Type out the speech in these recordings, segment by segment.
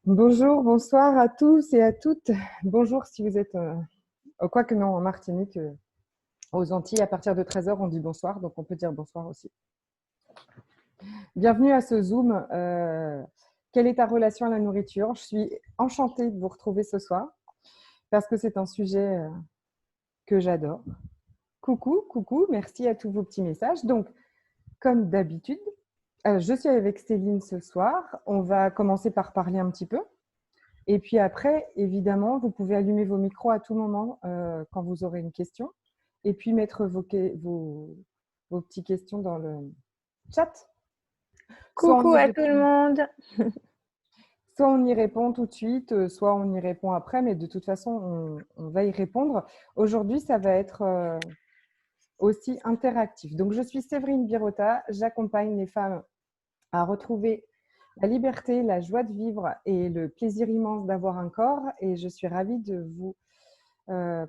Bonjour, bonsoir à tous et à toutes. Bonjour si vous êtes, quoique non, en Martinique, aux Antilles, à partir de 13h, on dit bonsoir, donc on peut dire bonsoir aussi. Bienvenue à ce Zoom. Quelle est ta relation à la nourriture? Je suis enchantée de vous retrouver ce soir parce que c'est un sujet que j'adore. Coucou, coucou, merci à tous vos petits messages. Donc, comme d'habitude, je suis avec Céline ce soir. On va commencer par parler un petit peu. Et puis après, évidemment, vous pouvez allumer vos micros à tout moment quand vous aurez une question. Et puis mettre vos petites questions dans le chat. Coucou à tout le monde. Soit on y répond tout de suite, soit on y répond après, mais de toute façon, on va y répondre. Aujourd'hui, ça va être aussi interactif. Donc, je suis Séverine Birota. J'accompagne les femmes à retrouver la liberté, la joie de vivre et le plaisir immense d'avoir un corps. Et je suis ravie de vous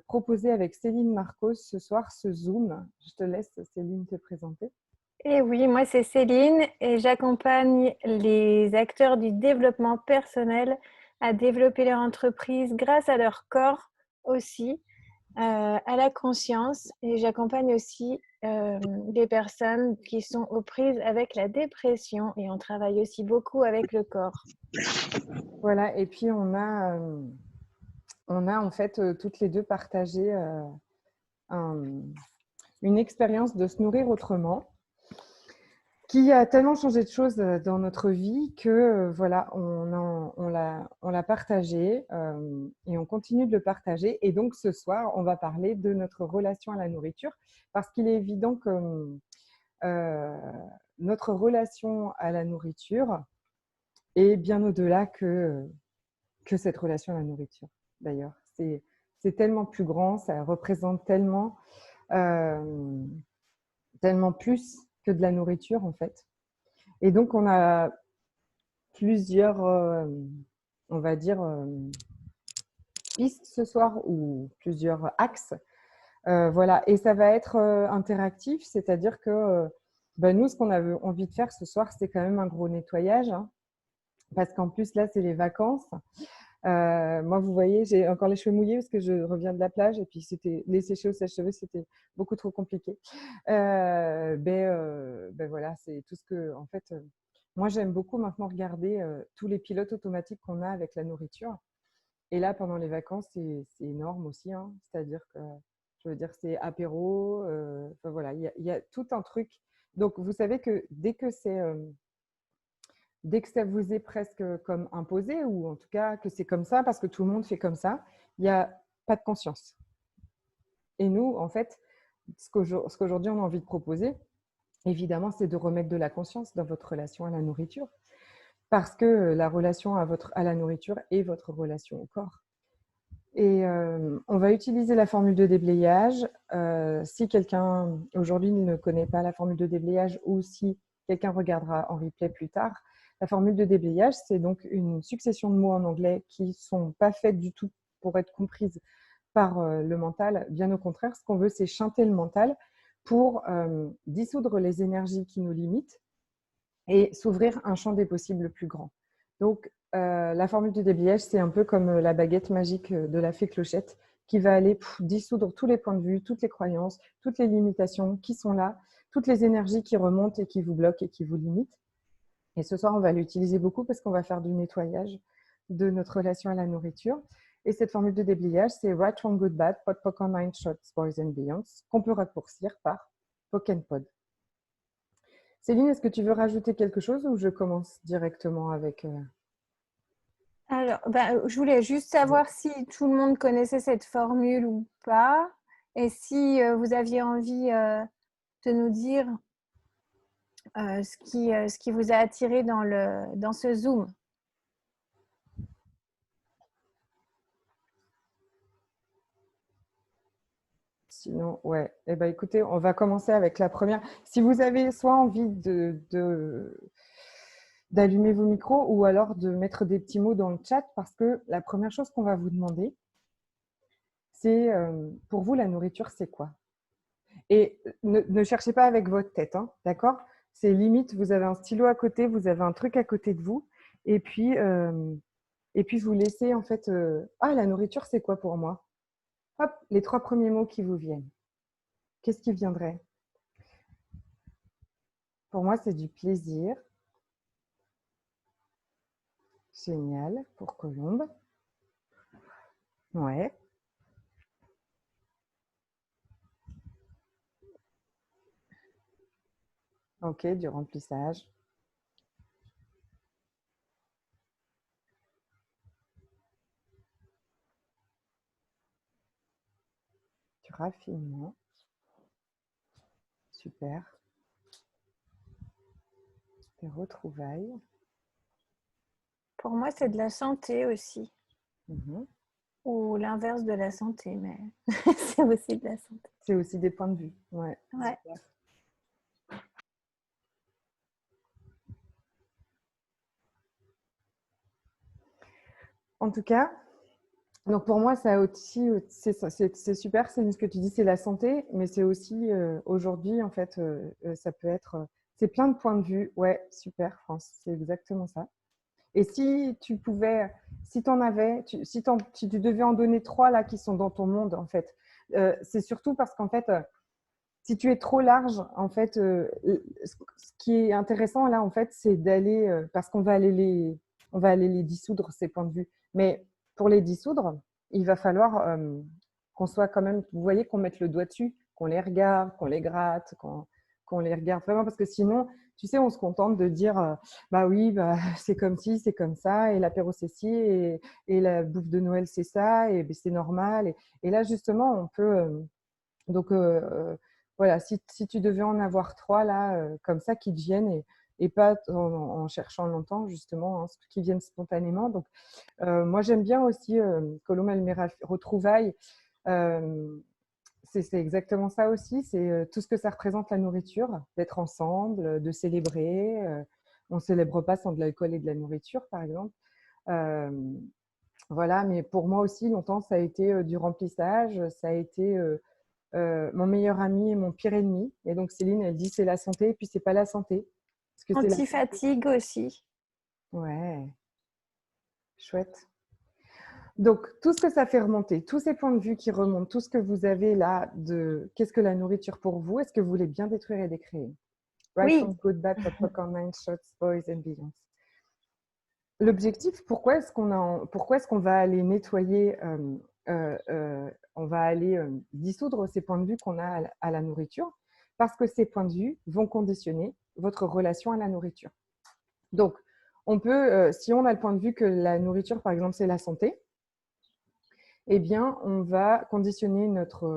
proposer avec Céline Marcos ce soir ce Zoom. Je te laisse, Céline, te présenter. Et oui, moi c'est Céline et j'accompagne les acteurs du développement personnel à développer leur entreprise grâce à leur corps aussi, à la conscience. Et j'accompagne aussi des personnes qui sont aux prises avec la dépression et on travaille aussi beaucoup avec le corps. Voilà, et puis on a en fait toutes les deux partagé une expérience de se nourrir autrement qui a tellement changé de choses dans notre vie que voilà, on l'a partagé et on continue de le partager. Et donc ce soir, on va parler de notre relation à la nourriture parce qu'il est évident que euh, notre relation à la nourriture est bien au-delà que cette relation à la nourriture. D'ailleurs, c'est tellement plus grand, ça représente euh, tellement plus que de la nourriture en fait. Et donc, on a plusieurs, on va dire, pistes ce soir ou plusieurs axes. Voilà, et ça va être interactif, c'est-à-dire que ben, nous, ce qu'on avait envie de faire ce soir, c'est quand même un gros nettoyage, hein, parce qu'en plus, là, c'est les vacances. Moi, vous voyez, j'ai encore les cheveux mouillés parce que je reviens de la plage et puis c'était les sécher au sèche-cheveux, c'était beaucoup trop compliqué. Ben voilà, c'est tout ce que, en fait, moi j'aime beaucoup maintenant regarder tous les pilotes automatiques qu'on a avec la nourriture. Et là, pendant les vacances, c'est énorme aussi, hein. C'est-à-dire que, je veux dire, c'est apéro. Enfin voilà, il y a tout un truc. Donc, vous savez que dès que ça vous est presque comme imposé, ou en tout cas que c'est comme ça parce que tout le monde fait comme ça, il n'y a pas de conscience. Et nous, en fait, ce qu'aujourd'hui on a envie de proposer, évidemment, c'est de remettre de la conscience dans votre relation à la nourriture. Parce que la relation à la nourriture est votre relation au corps. Et on va utiliser la formule de déblayage. Si quelqu'un aujourd'hui ne connaît pas la formule de déblayage ou si quelqu'un regardera en replay plus tard, la formule de déblayage, c'est donc une succession de mots en anglais qui ne sont pas faits du tout pour être comprises par le mental. Bien au contraire, ce qu'on veut, c'est chanter le mental pour dissoudre les énergies qui nous limitent et s'ouvrir un champ des possibles plus grand. Donc, la formule du déblayage, c'est un peu comme la baguette magique de la fée Clochette qui va aller dissoudre tous les points de vue, toutes les croyances, toutes les limitations qui sont là, toutes les énergies qui remontent et qui vous bloquent et qui vous limitent. Et ce soir, on va l'utiliser beaucoup parce qu'on va faire du nettoyage de notre relation à la nourriture. Et cette formule de déblayage, c'est Right, Wrong, Good, Bad, Pot, Pocan, Nine Shots, Boys and Beyonds, qu'on peut raccourcir par Poc and Pod. Céline, est-ce que tu veux rajouter quelque chose ou je commence directement avec… Alors, je voulais juste savoir si tout le monde connaissait cette formule ou pas et si vous aviez envie de nous dire ce qui vous a attiré dans ce Zoom. Sinon, ouais. Eh ben, écoutez, on va commencer avec la première. Si vous avez soit envie d'allumer vos micros ou alors de mettre des petits mots dans le chat, parce que la première chose qu'on va vous demander, c'est pour vous, la nourriture, c'est quoi? Et ne cherchez pas avec votre tête, hein, d'accord? C'est limite, vous avez un stylo à côté, vous avez un truc à côté de vous, et puis Et puis, vous laissez en fait, ah, la nourriture, c'est quoi pour moi? Hop, les 3 premiers mots qui vous viennent. Qu'est-ce qui viendrait? Pour moi, c'est du plaisir. Génial, pour Colombe. Ouais. Ok, du remplissage. Du raffinement. Super. Des retrouvailles. Pour moi, c'est de la santé aussi. Mhm. Ou l'inverse de la santé, mais c'est aussi de la santé. C'est aussi des points de vue. Ouais. Ouais. Super. En tout cas, donc pour moi, ça aussi, c'est super, c'est ce que tu dis, c'est la santé, mais c'est aussi aujourd'hui, en fait, ça peut être, c'est plein de points de vue. Ouais, super, France, c'est exactement ça. Et si tu pouvais, si tu en avais, si tu devais en donner 3 là qui sont dans ton monde, en fait, c'est surtout parce qu'en fait, si tu es trop large, en fait, ce qui est intéressant là, en fait, c'est d'aller, parce on va aller les dissoudre, ces points de vue. Mais pour les dissoudre, il va falloir qu'on soit quand même, vous voyez, qu'on mette le doigt dessus, qu'on les regarde, qu'on les gratte, qu'on les regarde vraiment, parce que sinon, tu sais, on se contente de dire, bah oui, bah, c'est comme ci, c'est comme ça, et l'apéro c'est ci, et la bouffe de Noël c'est ça, et ben, c'est normal. Et là, justement, on peut, donc, voilà, si tu devais en avoir 3 là, comme ça, qui te viennent et pas en cherchant longtemps, justement, hein, qui viennent spontanément. Donc, moi, j'aime bien aussi Colombe Elmira Retrouvailles. C'est exactement ça aussi. C'est tout ce que ça représente la nourriture, d'être ensemble, de célébrer. On ne célèbre pas sans de l'alcool et de la nourriture, par exemple. Euh, voilà, mais pour moi aussi, longtemps, ça a été du remplissage, ça a été mon meilleur ami et mon pire ennemi. Et donc Céline, elle dit c'est la santé, et puis c'est pas la santé. Parce que c'est la santé. Anti-fatigue aussi. Ouais, chouette. Donc tout ce que ça fait remonter, tous ces points de vue qui remontent, tout ce que vous avez là de qu'est-ce que la nourriture pour vous, est-ce que vous voulez bien détruire et décréer? Right Oui. from good, bad, hot, popcorn, nine shots, boys and billions. L'objectif, pourquoi est-ce qu'on va aller nettoyer, on va aller dissoudre ces points de vue qu'on a à la nourriture, parce que ces points de vue vont conditionner votre relation à la nourriture. Donc, on peut, si on a le point de vue que la nourriture, par exemple, c'est la santé, eh bien, on va conditionner notre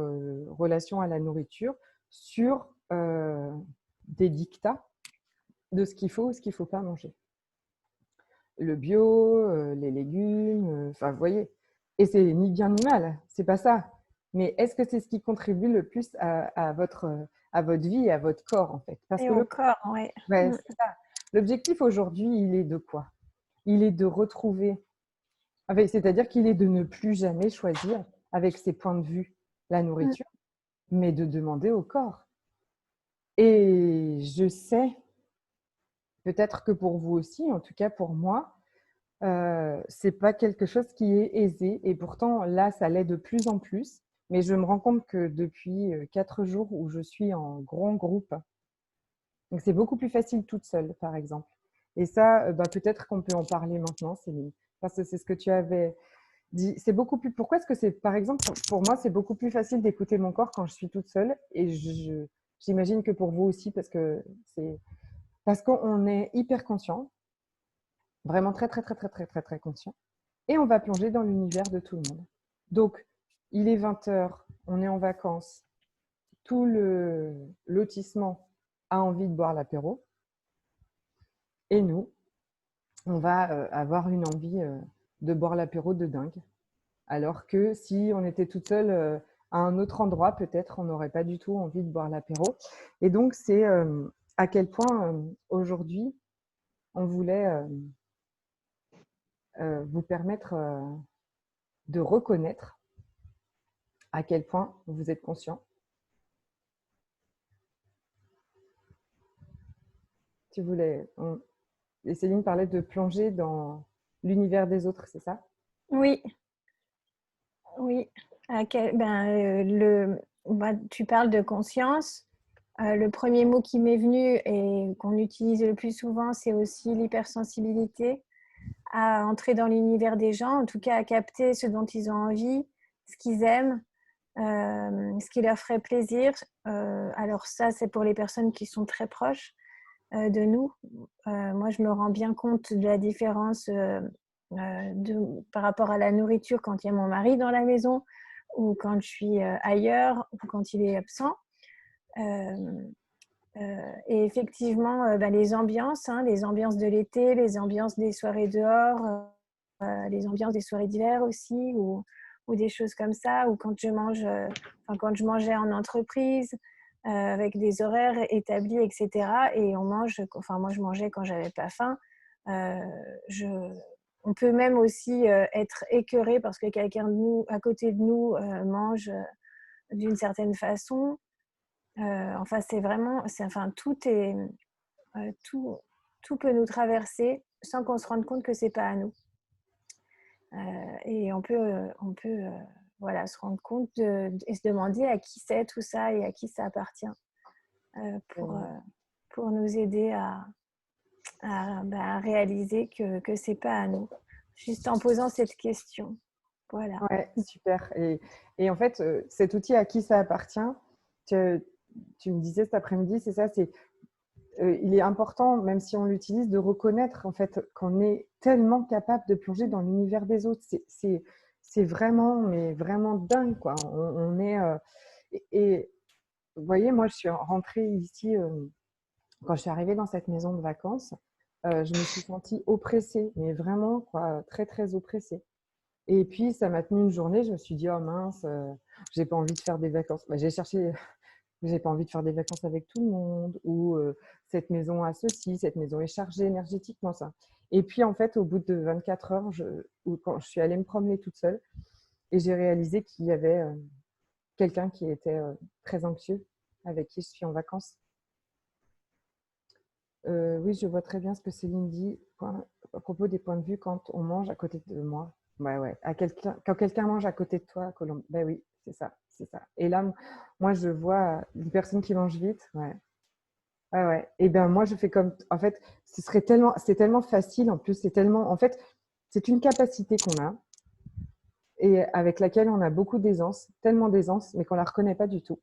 relation à la nourriture sur des dictats de ce qu'il faut ou ce qu'il ne faut pas manger. Le bio, les légumes, enfin, vous voyez. Et c'est ni bien ni mal, c'est pas ça. Mais est-ce que c'est ce qui contribue le plus à votre vie et à votre corps, en fait? Parce Et que au corps, ouais. ouais, c'est ça. L'objectif aujourd'hui, il est de quoi? Il est de retrouver, c'est-à-dire qu'il est de ne plus jamais choisir avec ses points de vue la nourriture, mais de demander au corps. Et je sais, peut-être que pour vous aussi, en tout cas pour moi, c'est pas quelque chose qui est aisé et pourtant là ça l'est de plus en plus, mais je me rends compte que depuis 4 jours où je suis en grand groupe, donc c'est beaucoup plus facile toute seule par exemple, et ça bah, peut-être qu'on peut en parler maintenant, Céline, parce que c'est ce que tu avais dit. C'est beaucoup plus, pourquoi est-ce que c'est, par exemple, pour moi c'est beaucoup plus facile d'écouter mon corps quand je suis toute seule, et j'imagine que pour vous aussi, parce qu'on est hyper conscient, vraiment très très très très très très très conscient, et on va plonger dans l'univers de tout le monde. Donc, il est 20h, on est en vacances, tout le lotissement a envie de boire l'apéro, et nous, on va avoir une envie de boire l'apéro de dingue. Alors que si on était toute seule à un autre endroit, peut-être on n'aurait pas du tout envie de boire l'apéro. Et donc, c'est à quel point aujourd'hui, on voulait vous permettre de reconnaître à quel point vous êtes conscient. Tu voulais. Et Céline parlait de plonger dans l'univers des autres, c'est ça? Oui, oui. Tu parles de conscience. Le premier mot qui m'est venu et qu'on utilise le plus souvent, c'est aussi l'hypersensibilité, à entrer dans l'univers des gens, en tout cas à capter ce dont ils ont envie, ce qu'ils aiment, ce qui leur ferait plaisir. Alors ça, c'est pour les personnes qui sont très proches de nous. Moi, je me rends bien compte de la différence par rapport à la nourriture quand il y a mon mari dans la maison ou quand je suis ailleurs ou quand il est absent. Et effectivement, les ambiances, hein, les ambiances de l'été, les ambiances des soirées dehors, les ambiances des soirées d'hiver aussi, ou des choses comme ça, ou quand quand je mangeais en entreprise, avec des horaires établis, etc. Et on mange, enfin moi je mangeais quand j'avais pas faim. Euh, je, on peut même aussi être écœuré parce que quelqu'un de nous, à côté de nous, mange d'une certaine façon. Enfin, c'est vraiment, enfin, tout, tout peut nous traverser sans qu'on se rende compte que c'est pas à nous. Et on peut voilà, se rendre compte et se demander à qui c'est tout ça et à qui ça appartient euh, pour, euh, pour nous aider à réaliser que c'est pas à nous. Juste en posant cette question. Voilà. Ouais, super. Et en fait, cet outil à qui ça appartient, tu, tu me disais cet après-midi, c'est ça, il est important, même si on l'utilise, de reconnaître en fait qu'on est tellement capable de plonger dans l'univers des autres. C'est vraiment, mais vraiment dingue, quoi. On est, et vous voyez, moi, je suis rentrée ici, quand je suis arrivée dans cette maison de vacances, je me suis sentie oppressée, mais vraiment, quoi, très, très oppressée. Et puis, ça m'a tenu une journée, je me suis dit, oh mince, j'ai pas envie de faire des vacances. Bah, j'ai cherché, j'ai pas envie de faire des vacances avec tout le monde, ou cette maison a ceci, cette maison est chargée énergétiquement, ça. Et puis, en fait, au bout de 24 heures, quand je suis allée me promener toute seule, et j'ai réalisé qu'il y avait quelqu'un qui était très anxieux, avec qui je suis en vacances. Oui, je vois très bien ce que Céline dit à propos des points de vue quand on mange à côté de moi. Ouais, ouais. Quand quelqu'un mange à côté de toi, ben oui, c'est ça, c'est ça. Et là, moi, je vois une personne qui mange vite. Ouais, ouais, ouais. Et ben moi, je fais comme. En fait, c'est tellement facile. En plus, en fait, c'est une capacité qu'on a et avec laquelle on a beaucoup d'aisance, tellement d'aisance, mais qu'on la reconnaît pas du tout.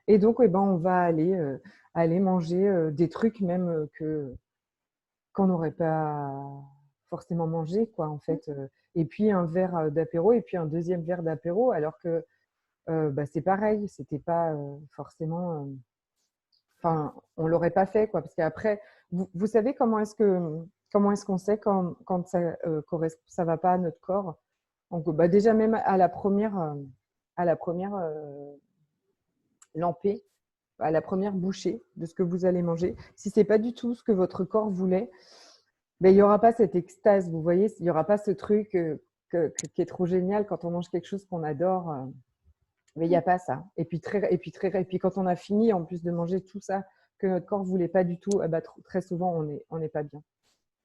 Et donc, eh ben, on va aller manger des trucs même qu'on n'aurait pas forcément mangé, quoi, en fait. Et puis un verre d'apéro, et puis un deuxième verre d'apéro, alors que bah, c'est pareil, c'était pas forcément. Enfin, on l'aurait pas fait, quoi, parce qu'après, vous savez comment est-ce qu'on sait quand ça ça va pas à notre corps. Donc, bah, déjà même à la première lampée, à la première bouchée de ce que vous allez manger, si c'est pas du tout ce que votre corps voulait, ben, il n'y aura pas cette extase, vous voyez, il n'y aura pas ce truc qui est trop génial quand on mange quelque chose qu'on adore. Mais il n'y a pas ça. Et puis quand on a fini, en plus de manger tout ça que notre corps ne voulait pas du tout, eh ben, très souvent, on n'est pas bien.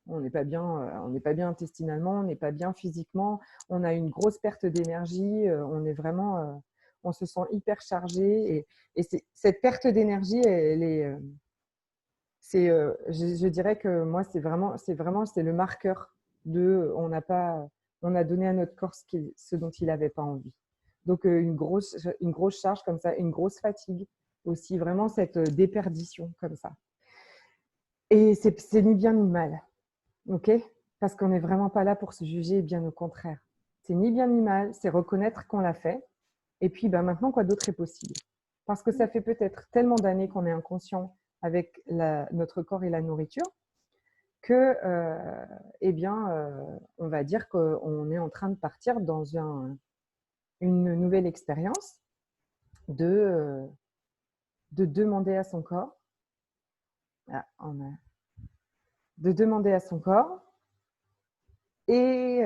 On n'est pas bien, on n'est pas bien intestinalement, on n'est pas bien physiquement. On a une grosse perte d'énergie. On est vraiment, on se sent hyper chargé. Et cette perte d'énergie, elle est, je dirais que moi, c'est le marqueur de, on a donné à notre corps ce dont il n'avait pas envie. Donc, une grosse charge comme ça, une grosse fatigue aussi, vraiment cette déperdition comme ça. Et c'est ni bien ni mal, ok? Parce qu'on n'est vraiment pas là pour se juger, bien au contraire. C'est ni bien ni mal, c'est reconnaître qu'on l'a fait. Et puis, ben, maintenant, quoi d'autre est possible? Parce que ça fait peut-être tellement d'années qu'on est inconscient avec notre corps et la nourriture que, eh bien, on va dire qu'on est en train de partir dans une nouvelle expérience de, de demander à son corps, ah, de demander à son corps et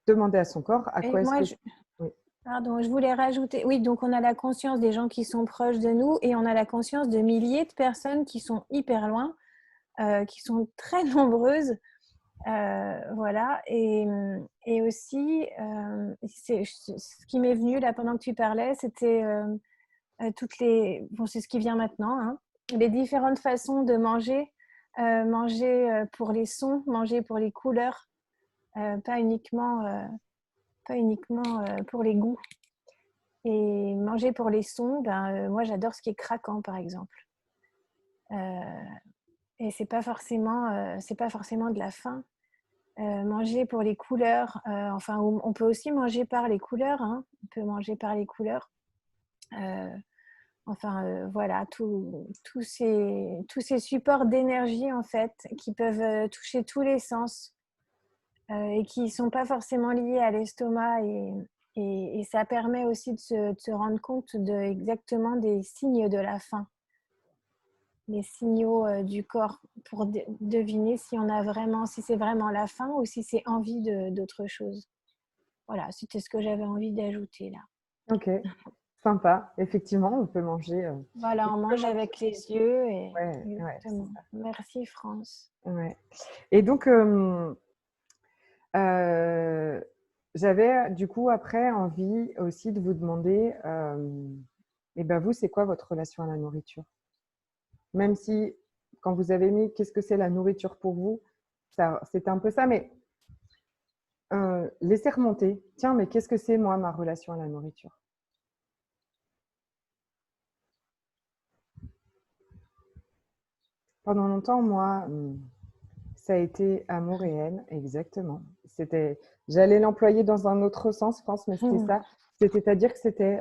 demander à son corps à Et quoi est-ce moi, que... je, Oui. Pardon, je voulais rajouter. Oui, donc on a la conscience des gens qui sont proches de nous et on a la conscience de milliers de personnes qui sont hyper loin, qui sont très nombreuses. Voilà. Et aussi, ce qui m'est venu là pendant que tu parlais, c'était toutes les. Bon, c'est ce qui vient maintenant, hein, les différentes façons de manger. Manger pour les sons, manger pour les couleurs, pas uniquement, pour les goûts. Et manger pour les sons, moi j'adore ce qui est craquant par exemple. Et c'est pas forcément de la faim. Manger pour les couleurs, enfin on peut aussi manger par les couleurs, hein. On peut manger par les couleurs. Voilà, tous ces supports d'énergie en fait qui peuvent toucher tous les sens et qui ne sont pas forcément liés à l'estomac et ça permet aussi de se rendre compte exactement des signes de la faim, les signaux du corps pour deviner si c'est vraiment la faim ou si c'est envie d'autre chose. Voilà, c'était ce que j'avais envie d'ajouter là. Ok, sympa. Effectivement, on peut manger. Voilà, on mange avec les yeux et Ouais, ouais, c'est exactement. ça. Merci France. Ouais. Et donc, j'avais du coup après envie aussi de vous demander, et ben vous, c'est quoi votre relation à la nourriture? Même si, quand vous avez mis qu'est-ce que c'est la nourriture pour vous, c'était un peu ça, mais laissez remonter. Tiens, mais qu'est-ce que c'est moi, ma relation à la nourriture? Pendant longtemps, moi, ça a été amour et haine, exactement. J'allais l'employer dans un autre sens, France, mais c'était ça. C'est-à-dire que c'était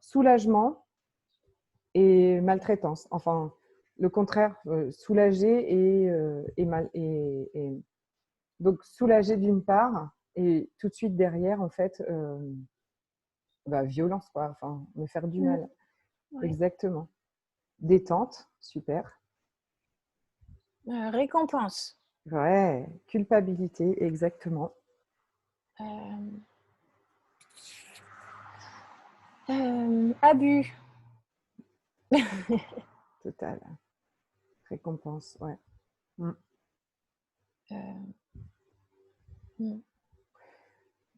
soulagement et maltraitance. Enfin, le contraire, soulager et donc soulager d'une part et tout de suite derrière, en fait, violence, quoi. Enfin, me faire du mal. Ouais. Exactement. Détente, super. Récompense. Ouais, culpabilité, exactement. Abus. Total. Récompense, ouais. Mm.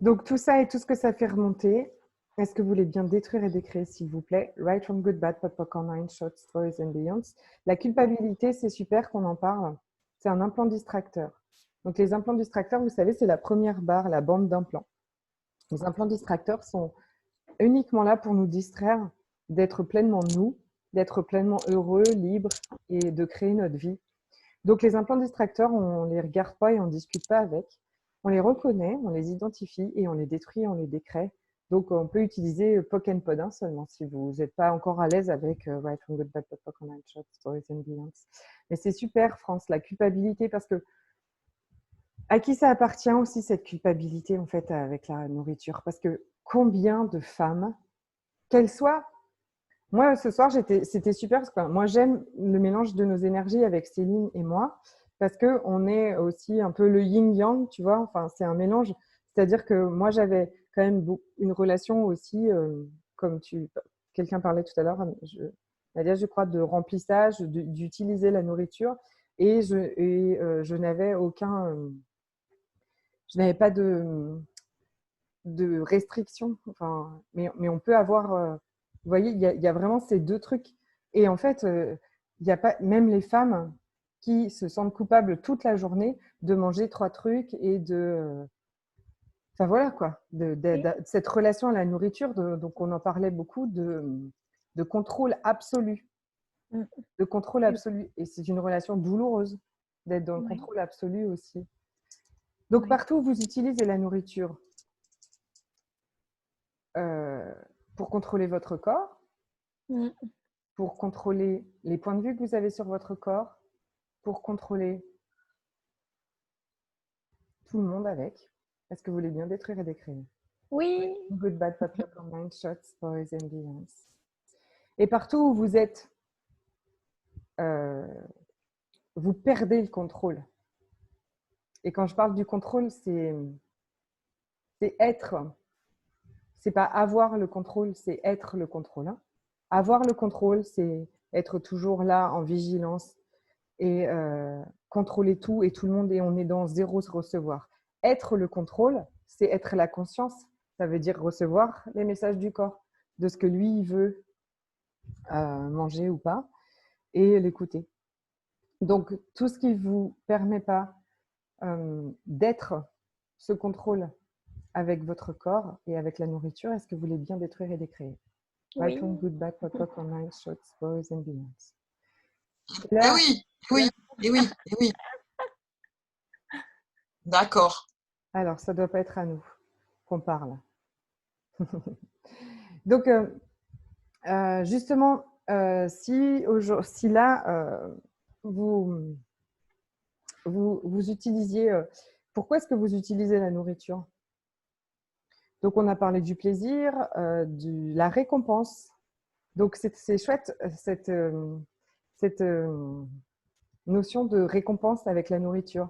Donc tout ça et tout ce que ça fait remonter, est-ce que vous voulez bien détruire et décréer, s'il vous plaît? Right from good, bad, pop, popcorn, nine, short, stories and beyonds. La culpabilité, c'est super qu'on en parle. C'est un implant distracteur. Donc les implants distracteurs, vous savez, c'est la première barre, la bande d'implants. Les implants distracteurs sont uniquement là pour nous distraire d'être pleinement nous, d'être pleinement heureux, libre et de créer notre vie. Donc les implants distracteurs, on ne les regarde pas et on ne discute pas avec. On les reconnaît, on les identifie et on les détruit, on les décrée. Donc on peut utiliser POC and POD seulement si vous n'êtes pas encore à l'aise avec Right from Good Bad POC and Shot, Stories and Beyonds. Mais c'est super, France, la culpabilité, parce que à qui ça appartient aussi cette culpabilité en fait avec la nourriture? Parce que combien de femmes, qu'elles soient. Moi, ce soir, c'était super parce que moi, j'aime le mélange de nos énergies avec Céline et moi parce qu'on est aussi un peu le yin-yang, tu vois. Enfin, c'est un mélange. C'est-à-dire que moi, j'avais quand même une relation aussi, comme quelqu'un parlait tout à l'heure, Nadia, je crois, de remplissage, d'utiliser la nourriture. Et je n'avais je n'avais pas de restrictions. Enfin, mais on peut avoir, vous voyez, il y a vraiment ces deux trucs. Et en fait, il y a pas, même les femmes qui se sentent coupables toute la journée de manger 3 trucs et enfin voilà quoi, cette relation à la nourriture, donc on en parlait beaucoup, de contrôle absolu. De contrôle absolu. Et c'est une relation douloureuse d'être dans le contrôle absolu aussi. Donc partout où vous utilisez la nourriture, pour contrôler votre corps, pour contrôler les points de vue que vous avez sur votre corps, pour contrôler tout le monde avec. Est-ce que vous voulez bien détruire et décrire? Oui. Good, bad, pop, mind, shots, boys and beyonds. Et partout où vous êtes, vous perdez le contrôle. Et quand je parle du contrôle, c'est être. c'est pas avoir le contrôle, c'est être le contrôle. Hein. Avoir le contrôle, c'est être toujours là en vigilance et contrôler tout et tout le monde et on est dans zéro recevoir. Être le contrôle, c'est être la conscience. Ça veut dire recevoir les messages du corps, de ce que lui il veut manger ou pas, et l'écouter. Donc, tout ce qui ne vous permet pas d'être ce contrôle avec votre corps et avec la nourriture, est-ce que vous voulez bien détruire et décréer? Oui. Right, wrong, good, bad, pot, pot, online, shorts, boys and beyonds. Eh oui, oui, et oui, et oui. D'accord. Alors, ça ne doit pas être à nous qu'on parle. Donc, justement, si là, vous utilisiez... pourquoi est-ce que vous utilisez la nourriture? Donc, on a parlé du plaisir, de la récompense. Donc, c'est chouette, cette notion de récompense avec la nourriture.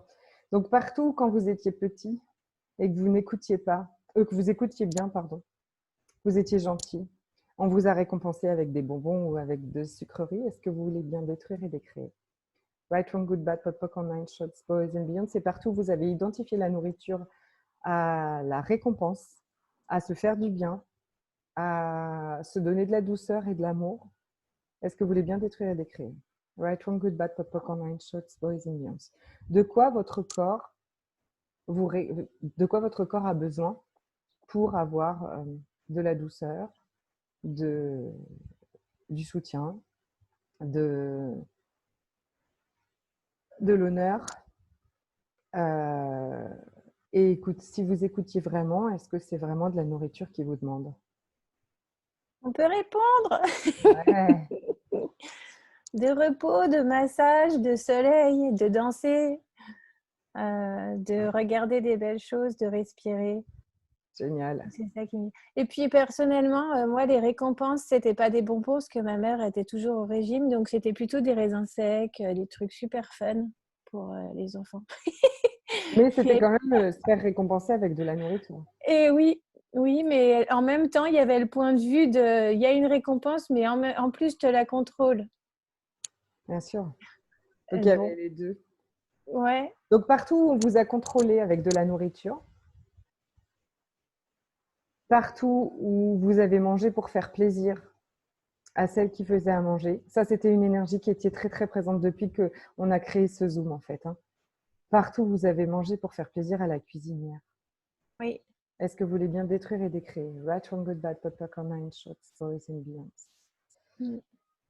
Donc, partout, quand vous étiez petit et que vous n'écoutiez pas, que vous écoutiez bien, pardon, vous étiez gentil, on vous a récompensé avec des bonbons ou avec des sucreries. Est-ce que vous voulez bien détruire et décréer? Right, wrong, good, bad, pot, pot, online, shots, boys and beyond. C'est partout où vous avez identifié la nourriture à la récompense, à se faire du bien, à se donner de la douceur et de l'amour. Est-ce que vous voulez bien détruire et décréer? Right, wrong, good, bad, pot, pot, online, shots, boys and beyond. De quoi votre corps a besoin pour avoir de la douceur, du soutien, de l'honneur. Et écoute, si vous écoutiez vraiment, est-ce que c'est vraiment de la nourriture qui vous demande? On peut répondre. Ouais. De repos, de massage, de soleil, de danser, de regarder des belles choses, de respirer. Génial. C'est ça qui... Et puis personnellement, moi, les récompenses, c'était pas des bonbons parce que ma mère était toujours au régime, donc c'était plutôt des raisins secs, des trucs super fun pour les enfants. Mais c'était quand même se faire récompenser avec de la nourriture. Et oui, oui, mais en même temps, il y avait le point de vue de, il y a une récompense, mais en plus, tu la contrôles. Bien sûr. Donc, il y avait Bon. les deux. Ouais. Donc, partout où on vous a contrôlé avec de la nourriture, partout où vous avez mangé pour faire plaisir à celle qui faisait à manger, ça, c'était une énergie qui était très, très présente depuis qu'on a créé ce Zoom, en fait. Hein. Partout où vous avez mangé pour faire plaisir à la cuisinière. Oui. Est-ce que vous voulez bien détruire et décréer? Right, wrong, good, bad, pot, pot, online, short, stories and beyond.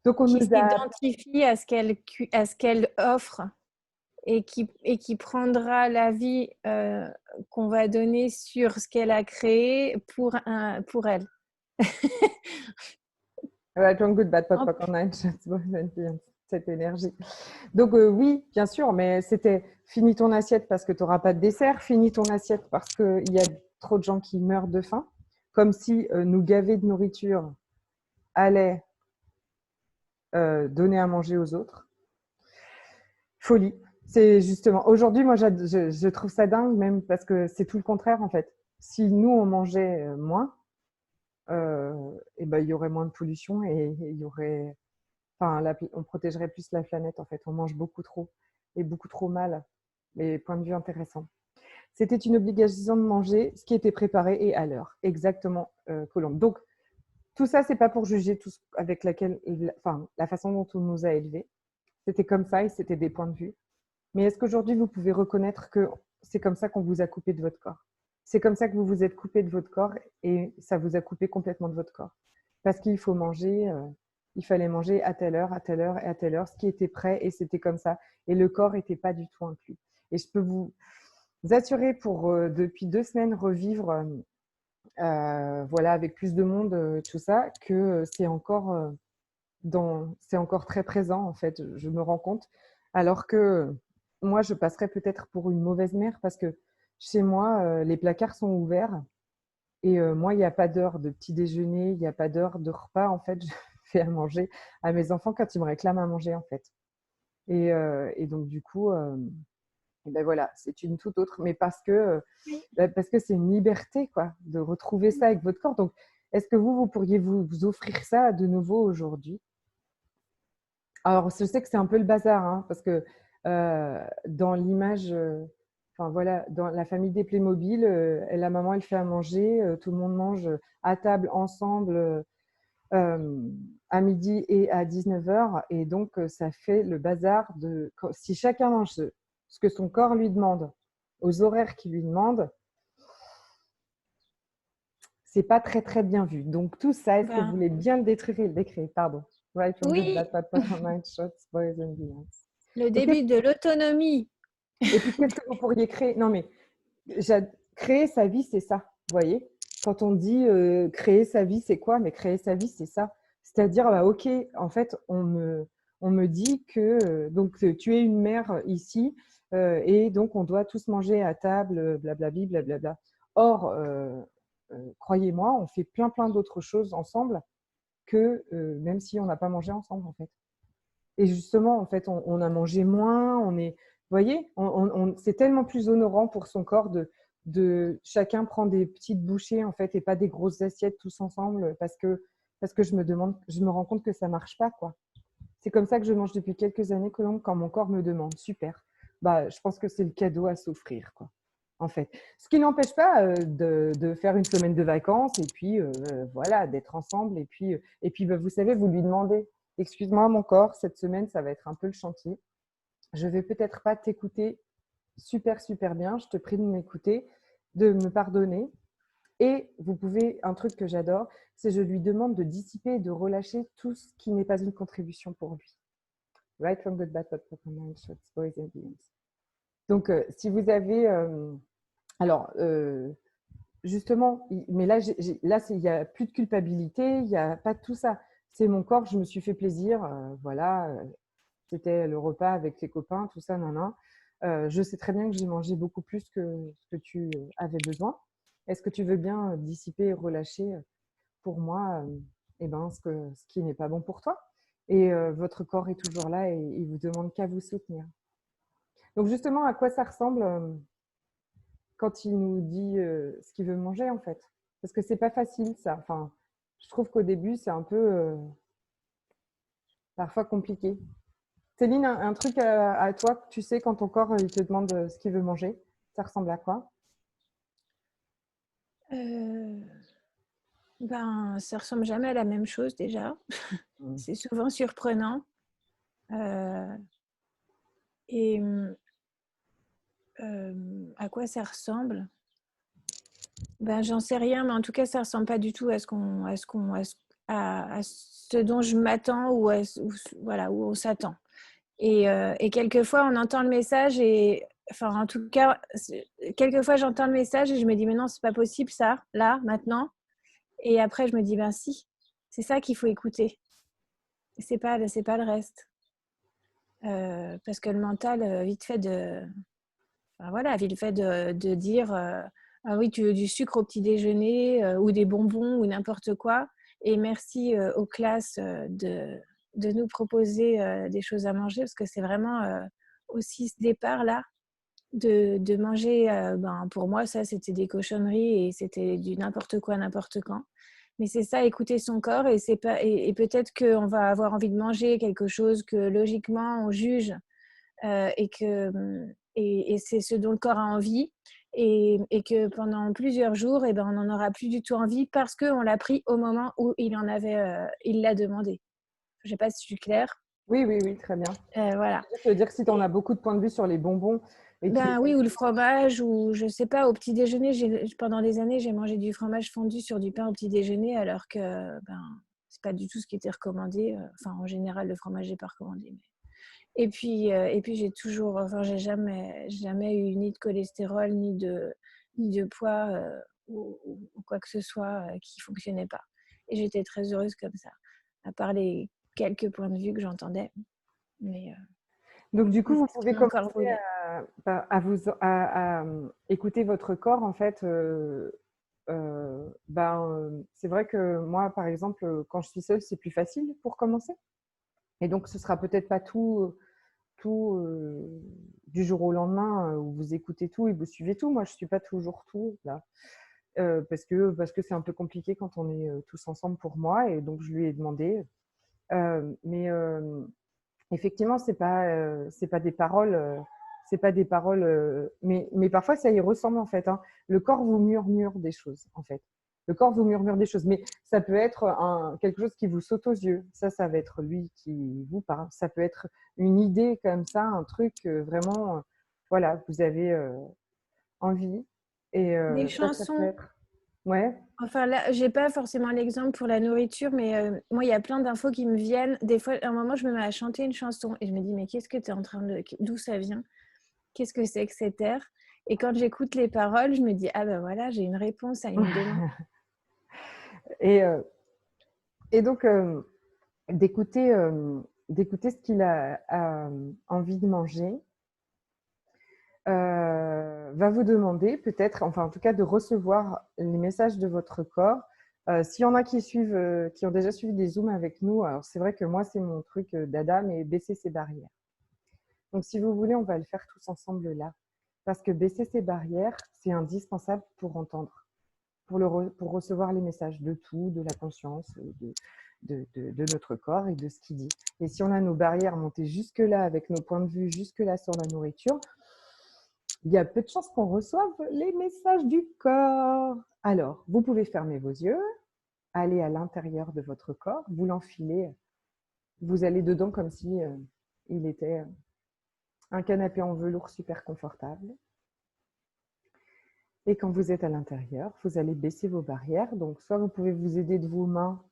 Donc, on qui nous a... s'identifie à ce qu'elle offre et qui prendra l'avis qu'on va donner sur ce qu'elle a créé pour elle. Right, wrong, good, bad, pot, pot, online, short, stories and beyond. Cette énergie. Donc oui, bien sûr, mais c'était finis ton assiette parce que tu n'auras pas de dessert, finis ton assiette parce qu'il y a trop de gens qui meurent de faim, comme si nous gaver de nourriture allait donner à manger aux autres. Folie. C'est justement, aujourd'hui, moi, je trouve ça dingue même parce que c'est tout le contraire en fait. Si nous, on mangeait moins, et ben, il y aurait moins de pollution et il y aurait... Enfin, on protégerait plus la planète en fait. On mange beaucoup trop et beaucoup trop mal. Mais point de vue intéressant. C'était une obligation de manger ce qui était préparé et à l'heure. Exactement, Colombe. Donc, tout ça, c'est pas pour juger tout avec la façon dont on nous a élevés. C'était comme ça et c'était des points de vue. Mais est-ce qu'aujourd'hui, vous pouvez reconnaître que c'est comme ça qu'on vous a coupé de votre corps? C'est comme ça que vous vous êtes coupé de votre corps et ça vous a coupé complètement de votre corps. Parce qu'il faut manger, il fallait manger à telle heure, à telle heure et à telle heure, ce qui était prêt et c'était comme ça. Et le corps n'était pas du tout inclus. Et je peux vous assurer pour depuis 2 semaines revivre voilà, avec plus de monde, tout ça, que c'est encore très présent en fait, je me rends compte. Alors que moi, je passerais peut-être pour une mauvaise mère parce que chez moi, les placards sont ouverts et moi, il n'y a pas d'heure de petit déjeuner, il n'y a pas d'heure de repas. En fait, je fais à manger à mes enfants quand ils me réclament à manger en fait. Et donc du coup, Et ben voilà, c'est une toute autre, mais parce que Oui. c'est une liberté, quoi, de retrouver ça avec votre corps. Donc, est-ce que vous pourriez vous offrir ça de nouveau aujourd'hui? Alors, je sais que c'est un peu le bazar, hein, parce que dans l'image, enfin voilà, dans la famille des Playmobil, la maman, elle fait à manger, tout le monde mange à table ensemble à midi et à 19h. Et donc, ça fait le bazar si chacun mange ce que son corps lui demande, aux horaires qu'il lui demande, c'est pas très très bien vu. Donc tout ça, est-ce que vous Ben, voulez bien le décrire, pardon. Right from good, oui, bad, bad, bad, mind, shots, boys and beyond. le Donc, début de l'autonomie. et puis qu'est-ce que vous pourriez créer? Non mais créer sa vie, c'est ça. Vous voyez, quand on dit créer sa vie, c'est quoi? Mais créer sa vie, c'est ça. C'est-à-dire, bah, ok, en fait, on me dit que donc tu es une mère ici et donc on doit tous manger à table, blablabli, blablabla. Or, croyez-moi, on fait plein d'autres choses ensemble que même si on n'a pas mangé ensemble, en fait. Et justement, en fait, on a mangé moins, vous voyez, c'est tellement plus honorant pour son corps de chacun prend des petites bouchées, en fait, et pas des grosses assiettes tous ensemble, parce que je me rends compte que ça marche pas, quoi. C'est comme ça que je mange depuis quelques années, Colombe, quand mon corps me demande. Super. Bah, je pense que c'est le cadeau à s'offrir, quoi, en fait. Ce qui n'empêche pas de faire une semaine de vacances et puis voilà, d'être ensemble. Et puis bah, vous savez, vous lui demandez, excuse-moi, mon corps, cette semaine, ça va être un peu le chantier. Je vais peut-être pas t'écouter super bien. Je te prie de m'écouter, de me pardonner. Et vous pouvez, un truc que j'adore, c'est je lui demande de dissiper et de relâcher tout ce qui n'est pas une contribution pour lui. Right from good, bad, bad, mind, shots, boys and beyond. Donc, si vous avez… alors, justement, mais là, il n'y a plus de culpabilité, il n'y a pas de tout ça. C'est mon corps, je me suis fait plaisir. Voilà, c'était le repas avec les copains, tout ça, nan. Je sais très bien que j'ai mangé beaucoup plus que ce que tu avais besoin. Est-ce que tu veux bien dissiper et relâcher pour moi ce qui n'est pas bon pour toi? Et votre corps est toujours là et il vous demande qu'à vous soutenir. Donc justement, à quoi ça ressemble quand il nous dit ce qu'il veut manger, en fait? Parce que c'est pas facile, ça. Enfin, je trouve qu'au début, c'est un peu parfois compliqué. Céline, un truc à toi que tu sais quand ton corps il te demande ce qu'il veut manger, ça ressemble à quoi? Ben, ça ressemble jamais à la même chose déjà. C'est souvent surprenant. Et à quoi ça ressemble? Ben, j'en sais rien, mais en tout cas, ça ressemble pas du tout à ce dont je m'attends voilà, où on s'attend. Et quelquefois, on entend le message et, enfin, en tout cas, quelquefois, j'entends le message et je me dis, mais non, c'est pas possible ça, là, maintenant. Et après, je me dis, ben si, c'est ça qu'il faut écouter. C'est pas le reste. Parce que le mental, vite fait de dire ah oui, tu veux du sucre au petit déjeuner ou des bonbons ou n'importe quoi. Et merci aux classes de nous proposer des choses à manger parce que c'est vraiment aussi ce départ-là de manger. Pour moi, ça, c'était des cochonneries et c'était du n'importe quoi, n'importe quand. Mais c'est ça, écouter son corps et peut-être qu'on va avoir envie de manger quelque chose que logiquement on juge et c'est ce dont le corps a envie et que pendant plusieurs jours, on n'en aura plus du tout envie parce qu'on l'a pris au moment où il l'a demandé. Je ne sais pas si je suis claire. Oui, très bien. Voilà. Ça veut dire que si tu en as beaucoup de points de vue sur les bonbons et Oui, ou le fromage, ou je sais pas, au petit déjeuner, pendant des années, j'ai mangé du fromage fondu sur du pain au petit déjeuner, alors que c'est pas du tout ce qui était recommandé. Enfin, en général, le fromage n'est pas recommandé. Et puis j'ai jamais eu ni de cholestérol, ni de poids ou quoi que ce soit qui fonctionnait pas. Et j'étais très heureuse comme ça, à part les quelques points de vue que j'entendais. Mais donc du coup, vous c'est ce pouvez que mon corps commencer voulait. à écouter votre corps, en fait. C'est vrai que moi, par exemple, quand je suis seule, c'est plus facile pour commencer. Et donc, ce sera peut-être pas tout du jour au lendemain où vous écoutez tout et vous suivez tout. Moi, je ne suis pas toujours tout là. Parce que c'est un peu compliqué quand on est tous ensemble pour moi. Et donc, je lui ai demandé. Mais effectivement, c'est pas des paroles. C'est pas des paroles, mais parfois ça y ressemble en fait. Hein. Le corps vous murmure des choses en fait. Le corps vous murmure des choses, mais ça peut être quelque chose qui vous saute aux yeux. Ça va être lui qui vous parle. Ça peut être une idée comme ça, un truc vraiment, voilà, vous avez envie. Et Des ça peut chansons. être, ouais. Enfin, là, j'ai pas forcément l'exemple pour la nourriture, mais moi, il y a plein d'infos qui me viennent. Des fois, à un moment, je me mets à chanter une chanson et je me dis, mais qu'est-ce que tu es en train de... D'où ça vient? Qu'est-ce que c'est que cet air? Et quand j'écoute les paroles, je me dis, ah ben voilà, j'ai une réponse à une demande. Et, et donc, d'écouter ce qu'il a envie de manger, va vous demander peut-être, enfin en tout cas de recevoir les messages de votre corps. S'il y en a qui suivent, qui ont déjà suivi des Zooms avec nous, alors c'est vrai que moi c'est mon truc d'Ada, mais baisser ses barrières. Donc si vous voulez, on va le faire tous ensemble là. Parce que baisser ses barrières, c'est indispensable pour entendre, pour recevoir les messages de tout, de la conscience, de notre corps et de ce qu'il dit. Et si on a nos barrières montées jusque-là, avec nos points de vue jusque-là sur la nourriture, il y a peu de chances qu'on reçoive les messages du corps. Alors, vous pouvez fermer vos yeux, aller à l'intérieur de votre corps, vous l'enfilez, vous allez dedans comme si il était un canapé en velours super confortable. Et quand vous êtes à l'intérieur, vous allez baisser vos barrières. Donc, soit vous pouvez vous aider de vos mains.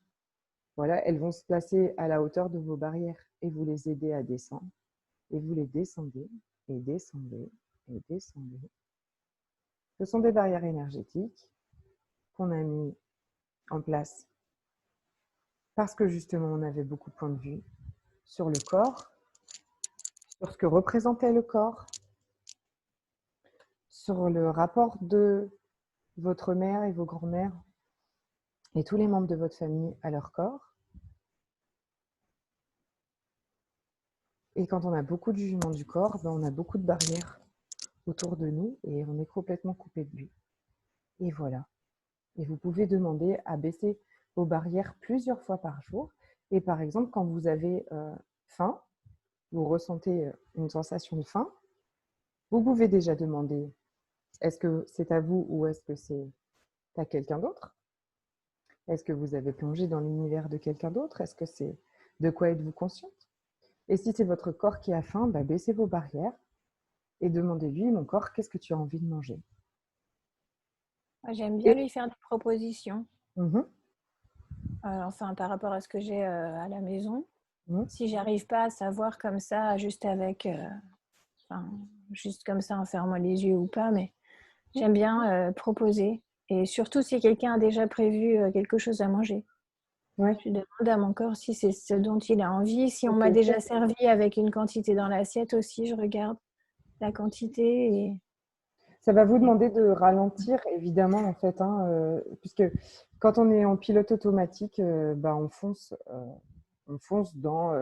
Voilà, elles vont se placer à la hauteur de vos barrières et vous les aider à descendre. Et vous les descendez et descendez et descendez. Ce sont des barrières énergétiques qu'on a mis en place parce que justement on avait beaucoup de points de vue sur le corps, sur ce que représentait le corps, sur le rapport de votre mère et vos grands-mères et tous les membres de votre famille à leur corps. Et quand on a beaucoup de jugement du corps, ben on a beaucoup de barrières autour de nous et on est complètement coupé de lui. Et voilà. Et vous pouvez demander à baisser vos barrières plusieurs fois par jour. Et par exemple, quand vous avez faim, vous ressentez une sensation de faim, vous pouvez déjà demander, est-ce que c'est à vous ou est-ce que c'est à quelqu'un d'autre? Est-ce que vous avez plongé dans l'univers de quelqu'un d'autre? Est-ce que c'est de quoi êtes-vous consciente? Et si c'est votre corps qui a faim, bah, baissez vos barrières et demandez-lui, mon corps, qu'est-ce que tu as envie de manger? J'aime bien lui faire des propositions. Mmh. Enfin, par rapport à ce que j'ai à la maison. Mmh. Si j'arrive pas à savoir comme ça, juste avec, enfin, juste comme ça en fermant les yeux ou pas, mais j'aime bien proposer. Et surtout si quelqu'un a déjà prévu quelque chose à manger. Ouais. Je demande à mon corps si c'est ce dont il a envie. Si on Ok. m'a déjà servi avec une quantité dans l'assiette aussi, je regarde la quantité. Et... Ça va vous demander de ralentir, évidemment, en fait, hein, puisque quand on est en pilote automatique, bah, on fonce dans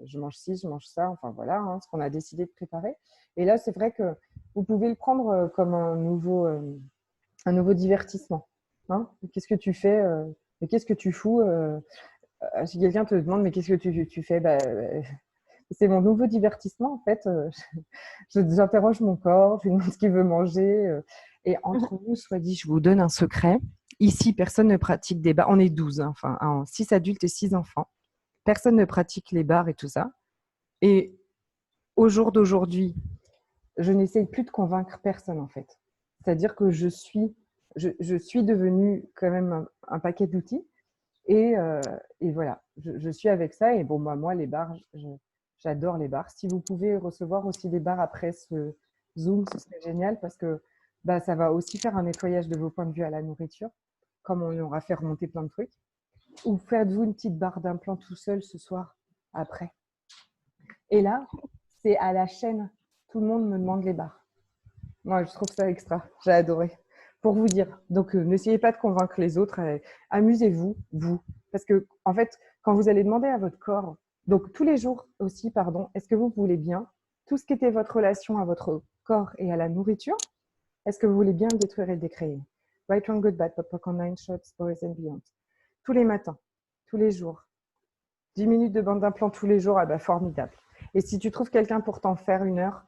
je mange ci, je mange ça, enfin voilà, hein, ce qu'on a décidé de préparer. Et là, c'est vrai que vous pouvez le prendre comme un nouveau divertissement. Hein. Qu'est-ce que tu fais qu'est-ce que tu fous si quelqu'un te demande, mais qu'est-ce que tu fais bah, c'est mon nouveau divertissement, en fait. J'interroge mon corps, je lui demande ce qu'il veut manger. Et entre nous, soit dit, je vous donne un secret. Ici, personne ne pratique des bars. On est 12, hein, enfin, 6 adultes et 6 enfants. Personne ne pratique les bars et tout ça. Et au jour d'aujourd'hui, je n'essaye plus de convaincre personne, en fait. C'est-à-dire que je suis devenue quand même un paquet d'outils. Et voilà, je suis avec ça. Et bon, bah, moi, les bars, j'adore les bars. Si vous pouvez recevoir aussi des bars après ce Zoom, ce serait génial parce que bah, ça va aussi faire un nettoyage de vos points de vue à la nourriture, comme on aura fait remonter plein de trucs. Ou faites-vous une petite barre d'implant tout seul ce soir après. Et là, c'est à la chaîne. Tout le monde me demande les bars. Moi, je trouve ça extra. J'ai adoré. Pour vous dire. Donc, n'essayez pas de convaincre les autres. Amusez-vous, vous. Parce que, en fait, quand vous allez demander à votre corps, donc tous les jours aussi, pardon, est-ce que vous voulez bien? tout ce qui était votre relation à votre corps et à la nourriture, est-ce que vous voulez bien le détruire et le décréer? Right, wrong, good, bad, popcorn, 9 shots, boys and beyond. Tous les matins, tous les jours. 10 minutes de bande d'implant tous les jours, ah bah formidable. Et si tu trouves quelqu'un pour t'en faire 1 heure,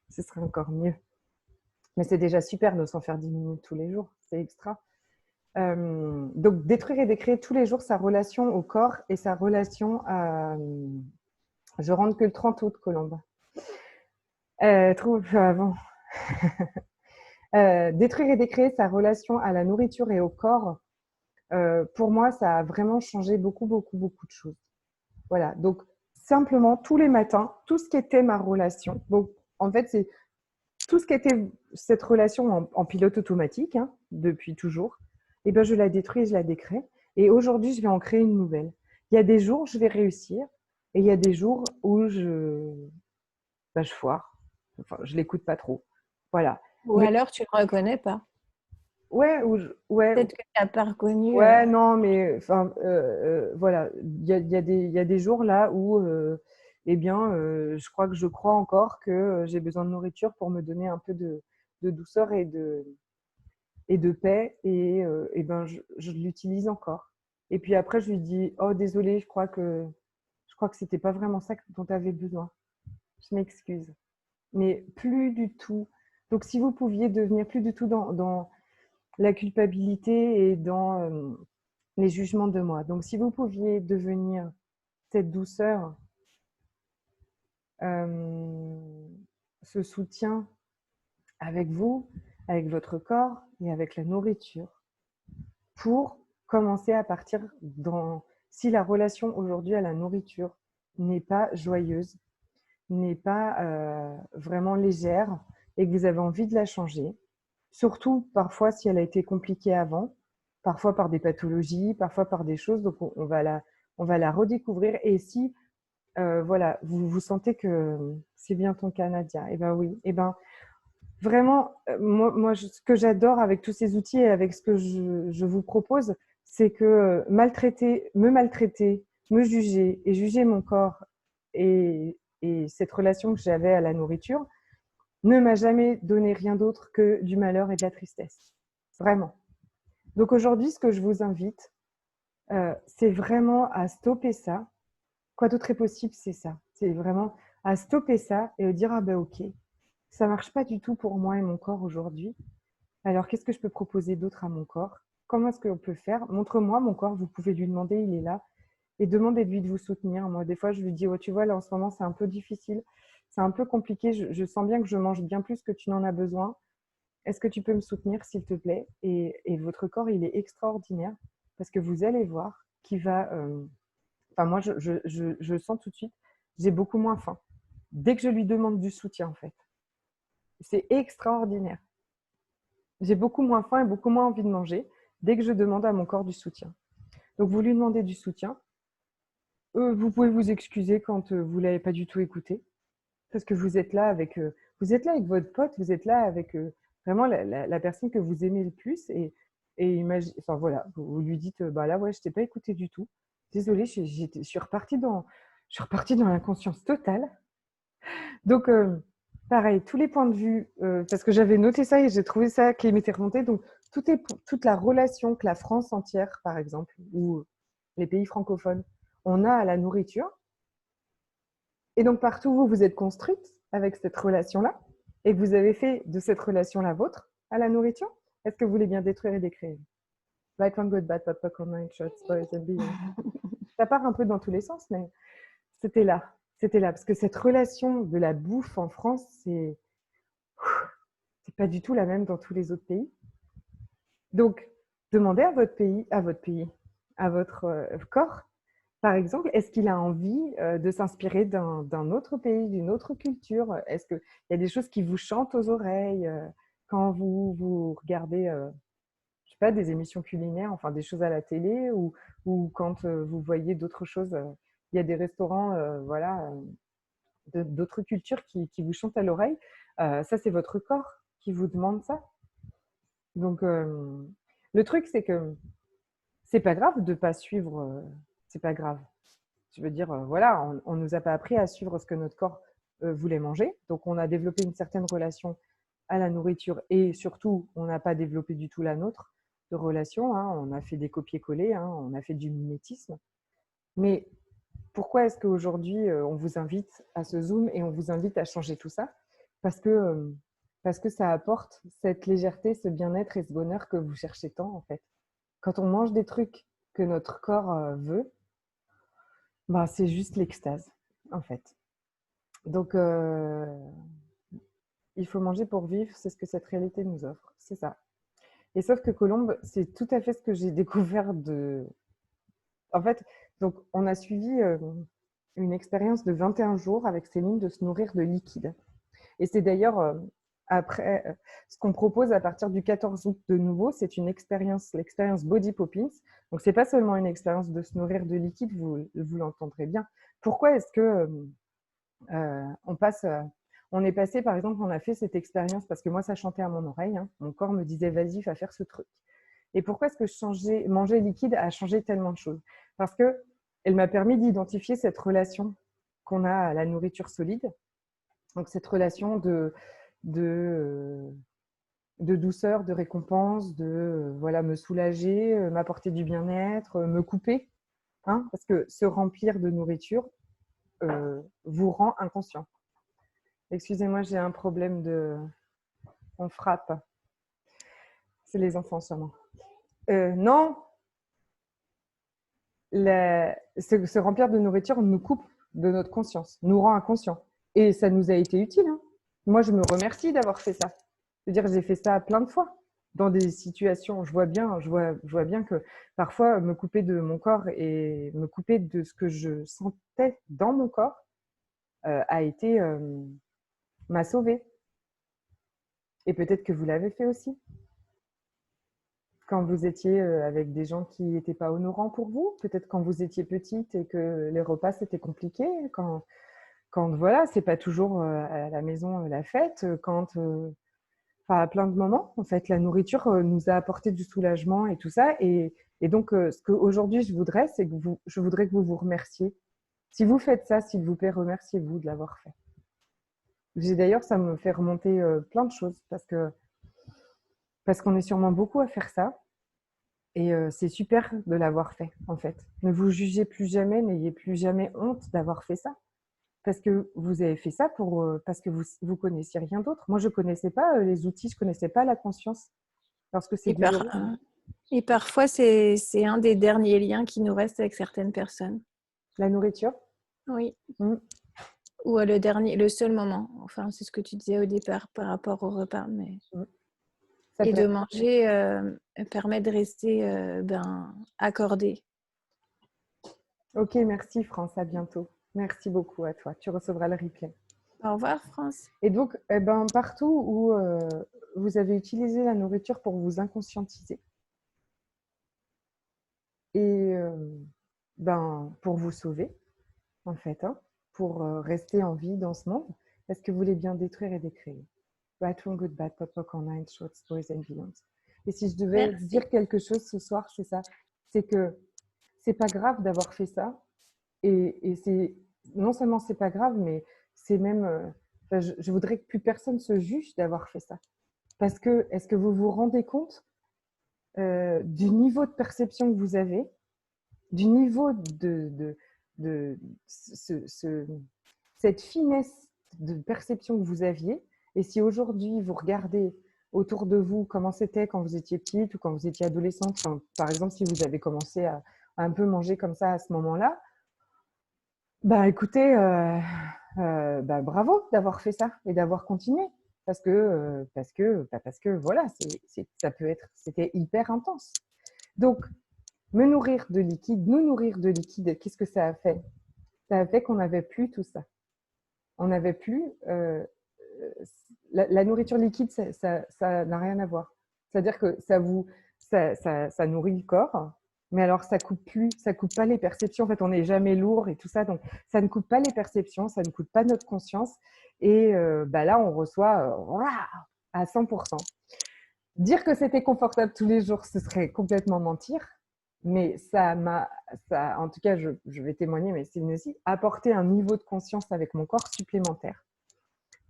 ce serait encore mieux. Mais c'est déjà super de s'en faire 10 minutes tous les jours, c'est extra. Donc, détruire et décréer tous les jours sa relation au corps et sa relation à… Je rentre que le 30 août, Colombe. Trouve avant. Détruire et décréer sa relation à la nourriture et au corps, pour moi, ça a vraiment changé beaucoup, beaucoup, beaucoup de choses. Voilà, donc simplement, tous les matins, tout ce qui était ma relation, donc en fait, c'est tout ce qui était cette relation en pilote automatique, hein, depuis toujours, et ben, je la détruis et je la décrée. Et aujourd'hui, je vais en créer une nouvelle. Il y a des jours, je vais réussir, et il y a des jours où je foire. Enfin, je l'écoute pas trop. Voilà. Ou alors, tu ne le reconnais pas. Ouais, Peut-être que tu n'as pas reconnu. Ouais, non, mais enfin, voilà, il y a des jours là où, eh bien, je crois que je crois encore que j'ai besoin de nourriture pour me donner un peu de douceur et de paix, et ben, je l'utilise encore. Et puis après, je lui dis, oh, désolé, je crois que c'était pas vraiment ça dont tu avais besoin. Je m'excuse. Mais plus du tout. Donc, si vous pouviez devenir plus du tout dans la culpabilité et dans les jugements de moi. Donc, si vous pouviez devenir cette douceur, ce soutien avec vous, avec votre corps et avec la nourriture, pour commencer à partir dans… Si la relation aujourd'hui à la nourriture n'est pas joyeuse, n'est pas vraiment légère et que vous avez envie de la changer, surtout parfois si elle a été compliquée avant, parfois par des pathologies, parfois par des choses, donc on va la redécouvrir. Et si voilà, vous sentez que c'est bien ton cas, Nadia, et ben oui, et ben vraiment, moi ce que j'adore avec tous ces outils et avec ce que je vous propose, c'est que me maltraiter, me juger et juger mon corps et cette relation que j'avais à la nourriture ne m'a jamais donné rien d'autre que du malheur et de la tristesse. Vraiment. Donc aujourd'hui, ce que je vous invite, c'est vraiment à stopper ça. Quoi d'autre est possible, c'est ça. C'est vraiment à stopper ça et à dire, ah ben ok, ça marche pas du tout pour moi et mon corps aujourd'hui. Alors qu'est-ce que je peux proposer d'autre à mon corps? Comment est-ce qu'on peut faire? Montre-moi mon corps, vous pouvez lui demander, il est là. Et demandez-lui de vous soutenir. Moi, des fois, je lui dis, oh, tu vois, là, en ce moment, c'est un peu difficile. C'est un peu compliqué. Je sens bien que je mange bien plus que tu n'en as besoin. Est-ce que tu peux me soutenir, s'il te plaît? Et votre corps, il est extraordinaire parce que vous allez voir qu'il va… Enfin, moi, je sens tout de suite, j'ai beaucoup moins faim. Dès que je lui demande du soutien, en fait. C'est extraordinaire. J'ai beaucoup moins faim et beaucoup moins envie de manger dès que je demande à mon corps du soutien. Donc, vous lui demandez du soutien. Vous pouvez vous excuser quand vous ne l'avez pas du tout écouté, parce que vous êtes là avec votre pote, vous êtes là avec vraiment la personne que vous aimez le plus, et enfin voilà, vous lui dites, bah là ouais, je t'ai pas écouté du tout. Désolée, je suis repartie dans l'inconscience totale. Donc pareil, tous les points de vue, parce que j'avais noté ça et j'ai trouvé ça qui m'était remonté. Donc toute la relation que la France entière, par exemple, ou les pays francophones, on a à la nourriture. Et donc, partout où vous êtes construite avec cette relation-là, et que vous avez fait de cette relation la vôtre à la nourriture, est-ce que vous voulez bien détruire et décréer? Right, one, good, bad, pop, popcorn, 9 shots, boys and beyond. Ça part un peu dans tous les sens, mais c'était là. C'était là. Parce que cette relation de la bouffe en France, c'est pas du tout la même dans tous les autres pays. Donc, demandez à votre à votre corps, par exemple, est-ce qu'il a envie de s'inspirer d'un autre pays, d'une autre culture? Est-ce qu'il y a des choses qui vous chantent aux oreilles quand vous regardez, je sais pas, des émissions culinaires, enfin des choses à la télé, ou quand vous voyez d'autres choses? Il y a des restaurants, voilà, d'autres cultures qui vous chantent à l'oreille. Ça, c'est votre corps qui vous demande ça. Donc, le truc, c'est que c'est pas grave de pas suivre. C'est pas grave. Je veux dire, voilà, on nous a pas appris à suivre ce que notre corps voulait manger. Donc, on a développé une certaine relation à la nourriture et surtout, on n'a pas développé du tout la nôtre de relation. Hein. On a fait des copier-coller, hein, on a fait du mimétisme. Mais pourquoi est-ce qu'aujourd'hui, on vous invite à ce Zoom et on vous invite à changer tout ça? Parce que ça apporte cette légèreté, ce bien-être et ce bonheur que vous cherchez tant, en fait. Quand on mange des trucs que notre corps veut, bah, c'est juste l'extase, en fait. Donc, il faut manger pour vivre, c'est ce que cette réalité nous offre, c'est ça. Et sauf que Colombe, c'est tout à fait ce que j'ai découvert de... En fait, donc on a suivi une expérience de 21 jours avec Céline de se nourrir de liquide. Et c'est d'ailleurs après ce qu'on propose à partir du 14 août de nouveau, c'est une expérience, l'expérience Body Poppins. Donc c'est pas seulement une expérience de se nourrir de liquide, vous l'entendrez bien. Pourquoi est-ce que on est passé, par exemple, on a fait cette expérience parce que moi ça chantait à mon oreille, hein, mon corps me disait vas-y, va faire ce truc. Et pourquoi est-ce que manger liquide a changé tellement de choses? Parce qu'elle m'a permis d'identifier cette relation qu'on a à la nourriture solide. Donc, cette relation de douceur, de récompense, de voilà, me soulager, m'apporter du bien-être, me couper. Hein, parce que se remplir de nourriture vous rend inconscient. Excusez-moi, j'ai un problème de... On frappe. C'est les enfants sûrement. Non, se remplir de nourriture nous coupe de notre conscience, nous rend inconscients. Et ça nous a été utile. Hein. Moi, je me remercie d'avoir fait ça. C'est-à-dire, j'ai fait ça plein de fois dans des situations. Je vois bien que parfois, me couper de mon corps et me couper de ce que je sentais dans mon corps m'a sauvée. Et peut-être que vous l'avez fait aussi. Quand vous étiez avec des gens qui n'étaient pas honorants pour vous, peut-être quand vous étiez petite et que les repas c'était compliqué, quand voilà, c'est pas toujours à la maison la fête, à plein de moments, en fait, la nourriture nous a apporté du soulagement et tout ça. Et donc, ce qu'aujourd'hui je voudrais, c'est que je voudrais que vous vous remerciez. Si vous faites ça, s'il vous plaît, remerciez-vous de l'avoir fait. D'ailleurs, ça me fait remonter plein de choses parce qu'on est sûrement beaucoup à faire ça. Et c'est super de l'avoir fait, en fait. Ne vous jugez plus jamais, n'ayez plus jamais honte d'avoir fait ça. Parce que vous avez fait ça parce que vous connaissiez rien d'autre. Moi, je ne connaissais pas les outils, je ne connaissais pas la conscience. Lorsque c'est douloureux. Et parfois, c'est un des derniers liens qui nous reste avec certaines personnes. La nourriture? Oui. Ou le seul moment. Enfin, c'est ce que tu disais au départ par rapport au repas. Mais... Et de manger permet de rester accordé. Ok, merci France, à bientôt. Merci beaucoup à toi. Tu recevras le replay. Au revoir France. Et donc, partout où vous avez utilisé la nourriture pour vous inconscientiser et pour vous sauver, en fait, hein, pour rester en vie dans ce monde, est-ce que vous voulez bien détruire et décréer? Right, wrong, good, bad, pop, rock, online, short stories and beyond. Et si je devais dire quelque chose ce soir, c'est ça. C'est que c'est pas grave d'avoir fait ça. Et c'est non seulement c'est pas grave, mais c'est même. Je voudrais que plus personne se juge d'avoir fait ça. Parce que est-ce que vous vous rendez compte du niveau de perception que vous avez, du niveau de cette finesse de perception que vous aviez? Et si aujourd'hui vous regardez autour de vous comment c'était quand vous étiez petite ou quand vous étiez adolescente, enfin, par exemple si vous avez commencé à un peu manger comme ça à ce moment-là, bah écoutez, bravo d'avoir fait ça et d'avoir continué parce que voilà, c'était hyper intense. Donc nous nourrir de liquide, qu'est-ce que ça a fait? Ça a fait qu'on n'avait plus tout ça. On n'avait plus la nourriture liquide, ça n'a rien à voir. C'est-à-dire que ça nourrit le corps. Mais alors, ça coupe pas les perceptions. En fait, on n'est jamais lourd et tout ça. Donc, ça ne coupe pas les perceptions, ça ne coupe pas notre conscience. Et là, on reçoit à 100%. Dire que c'était confortable tous les jours, ce serait complètement mentir. Mais en tout cas, je vais témoigner, mais c'est aussi apporter un niveau de conscience avec mon corps supplémentaire.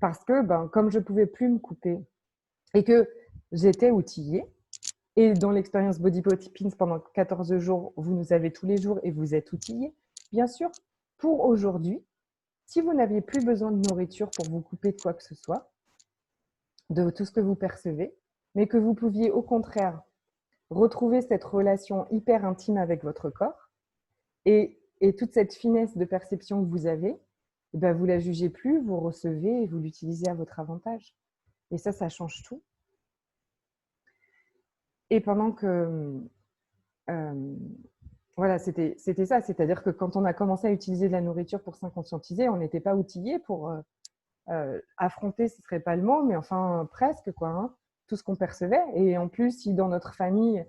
parce que comme je ne pouvais plus me couper et que j'étais outillée, et dans l'expérience Body Poppins, pendant 14 jours, vous nous avez tous les jours et vous êtes outillés. Bien sûr, pour aujourd'hui, si vous n'aviez plus besoin de nourriture pour vous couper de quoi que ce soit, de tout ce que vous percevez, mais que vous pouviez au contraire retrouver cette relation hyper intime avec votre corps et toute cette finesse de perception que vous avez, vous ne la jugez plus, vous recevez et vous l'utilisez à votre avantage. Et ça change tout. Et pendant que... voilà, c'était ça. C'est-à-dire que quand on a commencé à utiliser de la nourriture pour s'inconscientiser, on n'était pas outillé pour affronter, ce ne serait pas le mot, mais enfin presque, quoi, hein, tout ce qu'on percevait. Et en plus, si dans notre famille,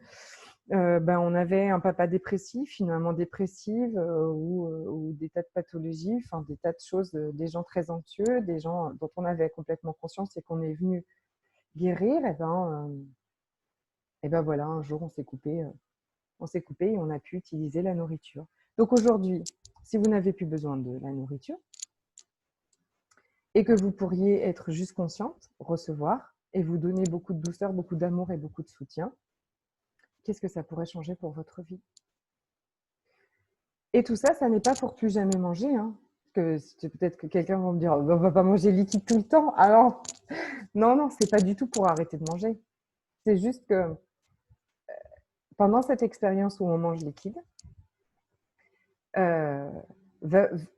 on avait un papa dépressif, une maman dépressive ou des tas de pathologies, enfin des tas de choses, des gens très anxieux, des gens dont on avait complètement conscience et qu'on est venu guérir, et ben voilà, un jour on s'est coupé et on a pu utiliser la nourriture. Donc aujourd'hui, si vous n'avez plus besoin de la nourriture et que vous pourriez être juste consciente, recevoir et vous donner beaucoup de douceur, beaucoup d'amour et beaucoup de soutien, qu'est-ce que ça pourrait changer pour votre vie? Et tout ça, ça n'est pas pour plus jamais manger. Hein. Peut-être que quelqu'un va me dire, on ne va pas manger liquide tout le temps. Alors, non, ce n'est pas du tout pour arrêter de manger. C'est juste que pendant cette expérience où on mange liquide,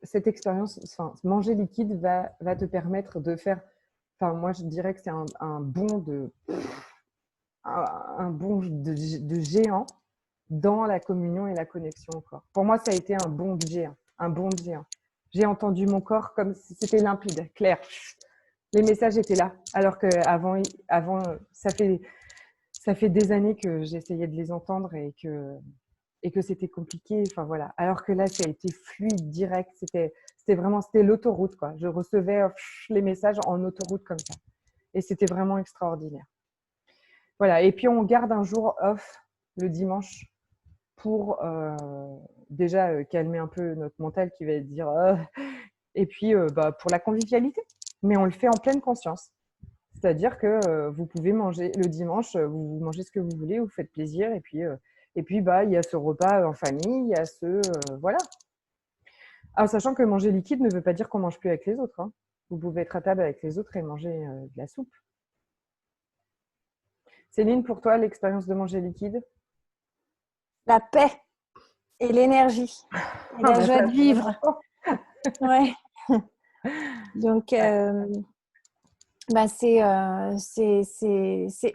cette expérience, manger liquide va te permettre de faire, moi je dirais que c'est un bond de géant dans la communion et la connexion au corps. Pour moi, ça a été un bond de géant, J'ai entendu mon corps comme si c'était limpide, clair. Les messages étaient là, alors qu'avant, ça fait des années que j'essayais de les entendre et que c'était compliqué. Enfin voilà. Alors que là, ça a été fluide, direct. C'était l'autoroute, quoi. Je recevais les messages en autoroute comme ça. Et c'était vraiment extraordinaire. Voilà. Et puis, on garde un jour off le dimanche pour déjà calmer un peu notre mental qui va dire et puis pour la convivialité. Mais on le fait en pleine conscience. C'est-à-dire que vous pouvez manger le dimanche, vous mangez ce que vous voulez, vous faites plaisir et puis il y a ce repas en famille, il y a voilà. Alors, sachant que manger liquide ne veut pas dire qu'on mange plus avec les autres. Hein. Vous pouvez être à table avec les autres et manger de la soupe. Céline, pour toi, l'expérience de manger liquide? La paix et l'énergie et la joie de vivre. Ouais. Donc, c'est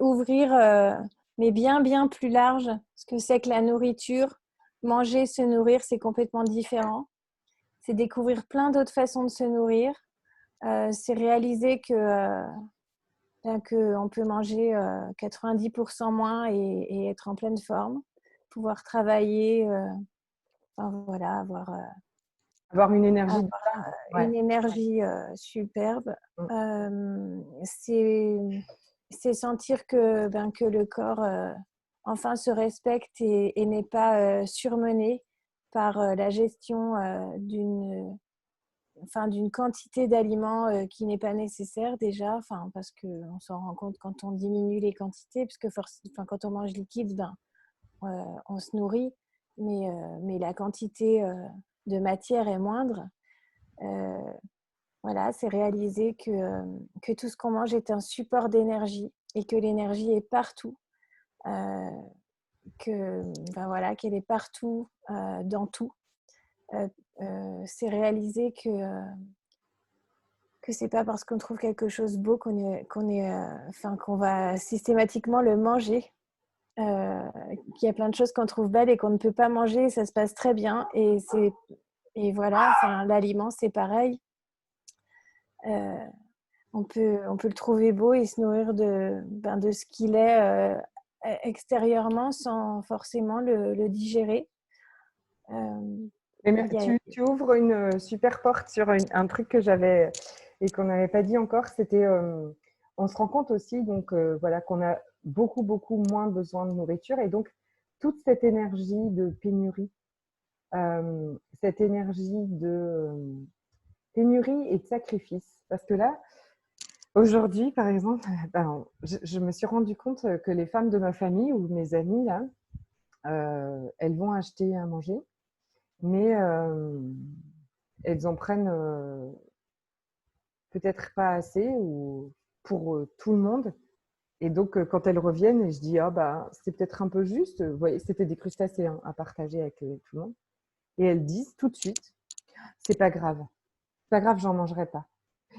ouvrir, mais bien plus large, ce que c'est que la nourriture. Manger, se nourrir, c'est complètement différent. C'est découvrir plein d'autres façons de se nourrir. C'est réaliser qu'on peut manger 90% moins et être en pleine forme, pouvoir travailler, voilà, avoir une énergie, une énergie superbe. C'est sentir que le corps enfin se respecte et n'est pas surmené par la gestion d'une quantité d'aliments qui n'est pas nécessaire déjà, parce qu'on s'en rend compte quand on diminue les quantités, puisque quand on mange liquide, on se nourrit, mais la quantité de matière est moindre. Voilà, c'est réaliser que tout ce qu'on mange est un support d'énergie et que l'énergie est partout, qu'elle est partout dans tout. C'est réaliser que c'est pas parce qu'on trouve quelque chose beau qu'on va systématiquement le manger. Qu'il y a plein de choses qu'on trouve belles et qu'on ne peut pas manger, ça se passe très bien. Et voilà, l'aliment, c'est pareil. On peut le trouver beau et se nourrir de ce qu'il est extérieurement sans forcément le digérer. Tu ouvres une super porte sur un truc que j'avais et qu'on n'avait pas dit encore. C'était, on se rend compte aussi voilà, qu'on a beaucoup moins besoin de nourriture et donc toute cette énergie de pénurie, cette énergie de pénurie et de sacrifice. Parce que là, Aujourd'hui, par exemple, ben, je me suis rendu compte que les femmes de ma famille ou mes amies, là, elles vont acheter à manger, mais elles en prennent peut-être pas assez ou pour tout le monde. Et donc, quand elles reviennent, je dis, ah bah, c'est peut-être un peu juste. Vous voyez, c'était des crustacés hein, à partager avec tout le monde. Et elles disent tout de suite, c'est pas grave. C'est pas grave, j'en mangerai pas.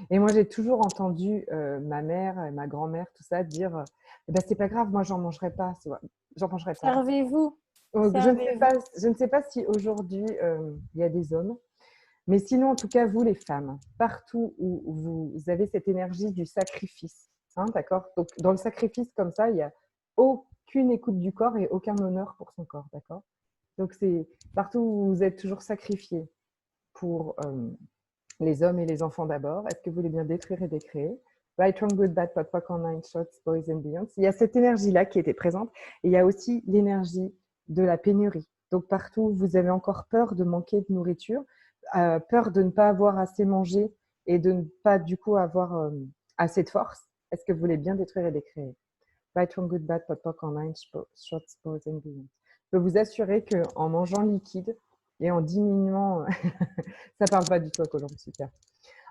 Et moi, j'ai toujours entendu ma mère et ma grand-mère, tout ça, dire, eh ben, c'est pas grave, moi, j'en mangerai pas. J'en mangerai pas. Servez-vous. Donc, Servez-vous. je ne sais pas si aujourd'hui, il y a des hommes, mais sinon, en tout cas, vous, les femmes, partout où vous avez cette énergie du sacrifice, hein, d'accord? Donc, dans le sacrifice comme ça, il n'y a aucune écoute du corps et aucun honneur pour son corps, d'accord? Donc, c'est partout où vous êtes toujours sacrifié pour les hommes et les enfants d'abord. Est-ce que vous voulez bien détruire et décréer? Right, wrong, good, bad, pot, poc, online, shots, boys and beyond. Il y a cette énergie-là qui était présente. Et il y a aussi l'énergie de la pénurie. Donc, partout où vous avez encore peur de manquer de nourriture, peur de ne pas avoir assez mangé et de ne pas, du coup, avoir assez de force, est-ce que vous voulez bien détruire et décréer? Right, wrong, good, bad, pot, poc, online, shots, boys and beyond. Je peux vous assurer qu'en mangeant liquide et en diminuant, ça parle pas du tout à Colombe, super.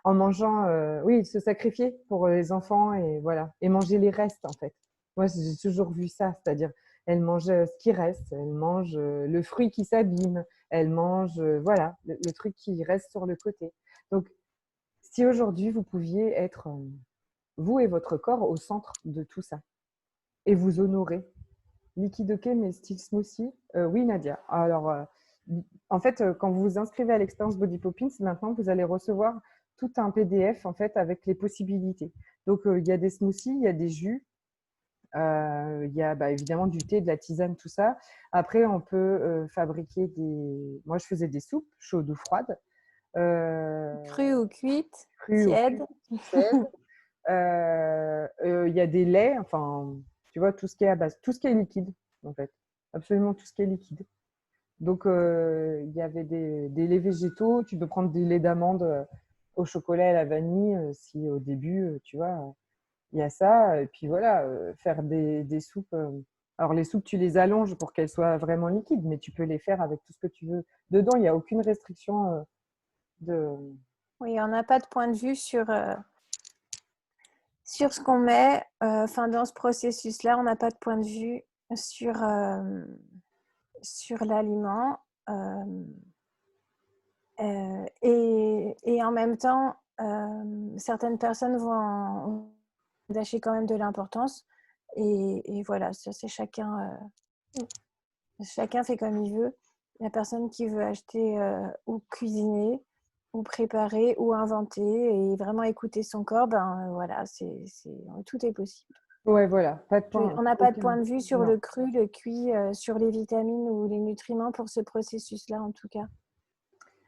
En mangeant, oui, se sacrifier pour les enfants et voilà, et manger les restes en fait. Moi, j'ai toujours vu ça, c'est-à-dire, elle mange ce qui reste, elle mange le fruit qui s'abîme, elle mange, voilà, le truc qui reste sur le côté. Donc, si aujourd'hui vous pouviez être, vous et votre corps, au centre de tout ça, et vous honorer. Liquide OK, mais style smoothie, oui, Nadia. Alors, en fait, quand vous vous inscrivez à l'expérience Body Poppins, maintenant, vous allez recevoir tout un PDF en fait avec les possibilités. Donc, il y a des smoothies, il y a des jus, il y a évidemment du thé, de la tisane, tout ça. Après, on peut fabriquer des. Moi, je faisais des soupes chaudes ou froides. Crue ou cuite, Crues ou tiède. tièdes. Il y a des laits, enfin, tu vois, tout ce qui est à base, tout ce qui est liquide, en fait. Absolument tout ce qui est liquide. Donc, il y avait des laits végétaux. Tu peux prendre des laits d'amande au chocolat et à la vanille si au début, tu vois, il y a ça. Et puis voilà, faire des soupes. Alors, les soupes, tu les allonges pour qu'elles soient vraiment liquides, mais tu peux les faire avec tout ce que tu veux dedans. Il n'y a aucune restriction de. Oui, on n'a pas de point de vue sur ce qu'on met. Enfin, dans ce processus-là, on n'a pas de point de vue sur, sur l'aliment. Et en même temps, certaines personnes vont en lâcher quand même de l'importance. Et voilà, ça, c'est chacun, chacun fait comme il veut. La personne qui veut acheter ou cuisiner, ou préparer, ou inventer, et vraiment écouter son corps, ben voilà, tout est possible. Ouais, voilà, pas de point. On n'a pas de point Aucun. de vue sur Non. le cru, le cuit, sur les vitamines ou les nutriments pour ce processus-là, en tout cas.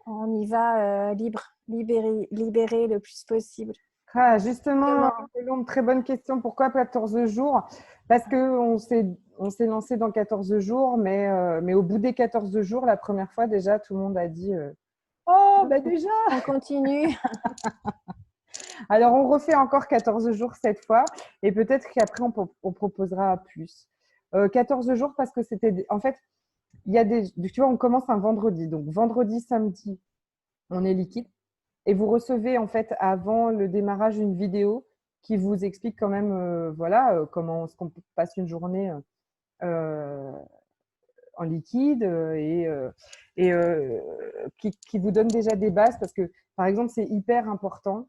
On y va libéré le plus possible. Ah, justement, Comment? Colombe, très bonne question. Pourquoi 14 jours? Parce qu'on s'est lancé dans 14 jours, mais au bout des 14 jours, la première fois, déjà, tout le monde a dit oh, bah déjà! On continue. Alors, on refait encore 14 jours cette fois, et peut-être qu'après, on proposera plus. 14 jours parce que c'était. En fait, il y a des. Tu vois, on commence un vendredi. Donc, vendredi, samedi, on est liquide. Et vous recevez en fait avant le démarrage une vidéo qui vous explique quand même voilà comment est-ce qu'on passe une journée en liquide et qui vous donne déjà des bases parce que par exemple c'est hyper important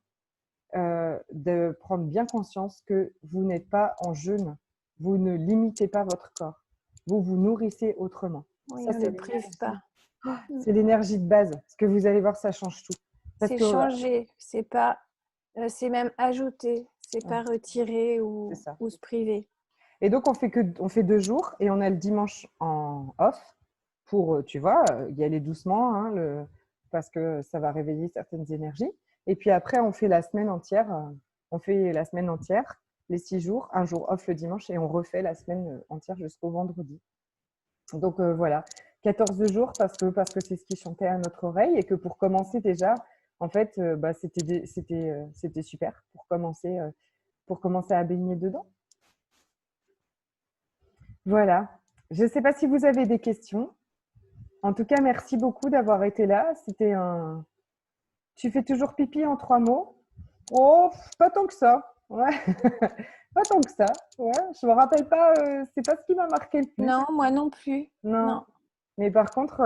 de prendre bien conscience que vous n'êtes pas en jeûne, vous ne limitez pas votre corps, vous vous nourrissez autrement. Oui, Ça on ne prive pas. c'est l'énergie de base. Ce que vous allez voir, ça change tout. Parce C'est que changer, c'est pas, c'est même ajouter, c'est pas retirer c'est ça. ou se priver. Et donc, on fait 2 jours et on a le dimanche en off pour, tu vois, y aller doucement hein, parce que ça va réveiller certaines énergies. Et puis après, on fait la semaine entière. On fait la semaine entière, les 6 jours, un jour off le dimanche et on refait la semaine entière jusqu'au vendredi. Donc voilà, 14 jours parce que c'est ce qui chantait à notre oreille et que pour commencer déjà, en fait, c'était super pour commencer pour commencer à baigner dedans. Voilà. Je ne sais pas si vous avez des questions. En tout cas, merci beaucoup d'avoir été là. C'était un… Tu fais toujours pipi en 3 mots? Oh, pas tant que ça. Ouais. Pas tant que ça. Ouais. Je me rappelle pas, c'est pas ce qui m'a marqué le plus. Non, moi non plus. Non. Non. Mais par contre,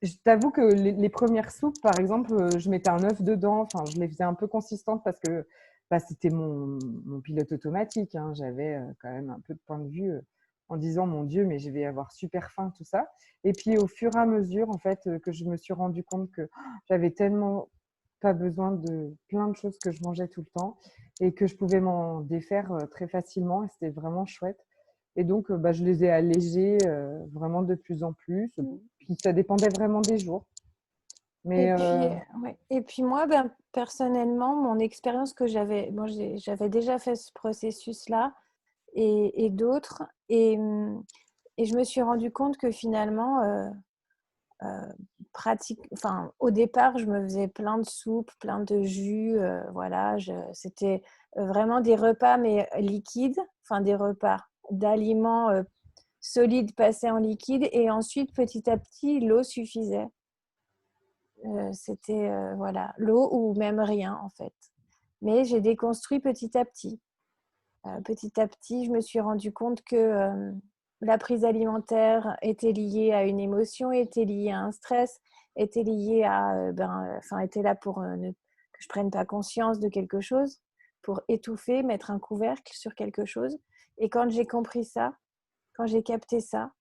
je t'avoue que les premières soupes, par exemple, je mettais un œuf dedans. Enfin, je les faisais un peu consistantes parce que bah, c'était mon pilote automatique. Hein. J'avais quand même un peu de point de vue en disant, mon Dieu, mais je vais avoir super faim, tout ça. Et puis, au fur et à mesure, en fait, que je me suis rendu compte que j'avais tellement pas besoin de plein de choses que je mangeais tout le temps et que je pouvais m'en défaire très facilement. Et c'était vraiment chouette. Et donc, bah, je les ai allégés vraiment de plus en plus. Puis, ça dépendait vraiment des jours. Mais, Et puis moi, ben, personnellement, mon expérience que j'avais, bon, j'avais déjà fait ce processus-là et d'autres. Et je me suis rendu compte que finalement, au départ, je me faisais plein de soupes, plein de jus. Voilà, c'était vraiment des repas, mais liquides, enfin des repas d'aliments solides passés en liquide. Et ensuite, petit à petit, l'eau suffisait. C'était voilà, l'eau ou même rien en fait. Mais j'ai déconstruit petit à petit. Petit à petit, je me suis rendu compte que la prise alimentaire était liée à une émotion, était liée à un stress, était liée à, était là pour que je prenne pas conscience de quelque chose, pour étouffer, mettre un couvercle sur quelque chose. Et quand j'ai compris ça, quand j'ai capté ça,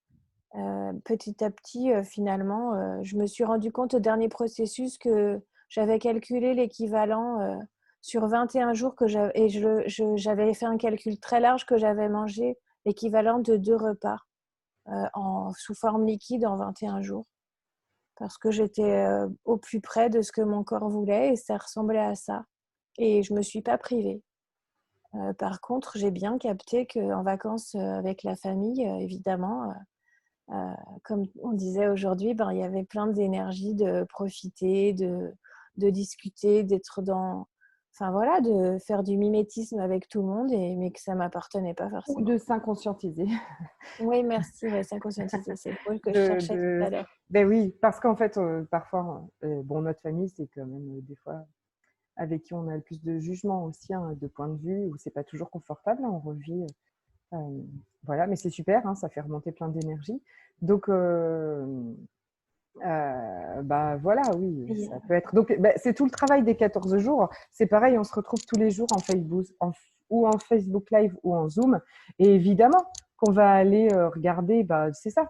petit à petit, finalement, je me suis rendu compte au dernier processus que j'avais calculé l'équivalent sur 21 jours et j'avais fait un calcul très large que j'avais mangé l'équivalent de 2 repas sous forme liquide en 21 jours. Parce que j'étais au plus près de ce que mon corps voulait et ça ressemblait à ça. Et je ne me suis pas privée. Par contre, j'ai bien capté qu'en vacances avec la famille, évidemment, comme on disait aujourd'hui, il y avait plein d'énergie de profiter, de discuter, d'être dans… Enfin voilà, de faire du mimétisme avec tout le monde, mais que ça ne m'appartenait pas ou forcément. de s'inconscientiser. Oui, merci, s'inconscientiser, c'est le mot que je cherchais tout à l'heure. Ben oui, parce qu'en fait, parfois, bon, notre famille, c'est quand même des fois avec qui on a le plus de jugement aussi, hein, de point de vue, où c'est pas toujours confortable, hein, on revit. Voilà, mais c'est super, hein, ça fait remonter plein d'énergie. Donc, bah voilà, oui, ça peut être. Donc, bah, c'est tout le travail des 14 jours. C'est pareil, on se retrouve tous les jours en Facebook, ou en Facebook Live ou en Zoom. Et évidemment qu'on va aller regarder, bah, c'est ça.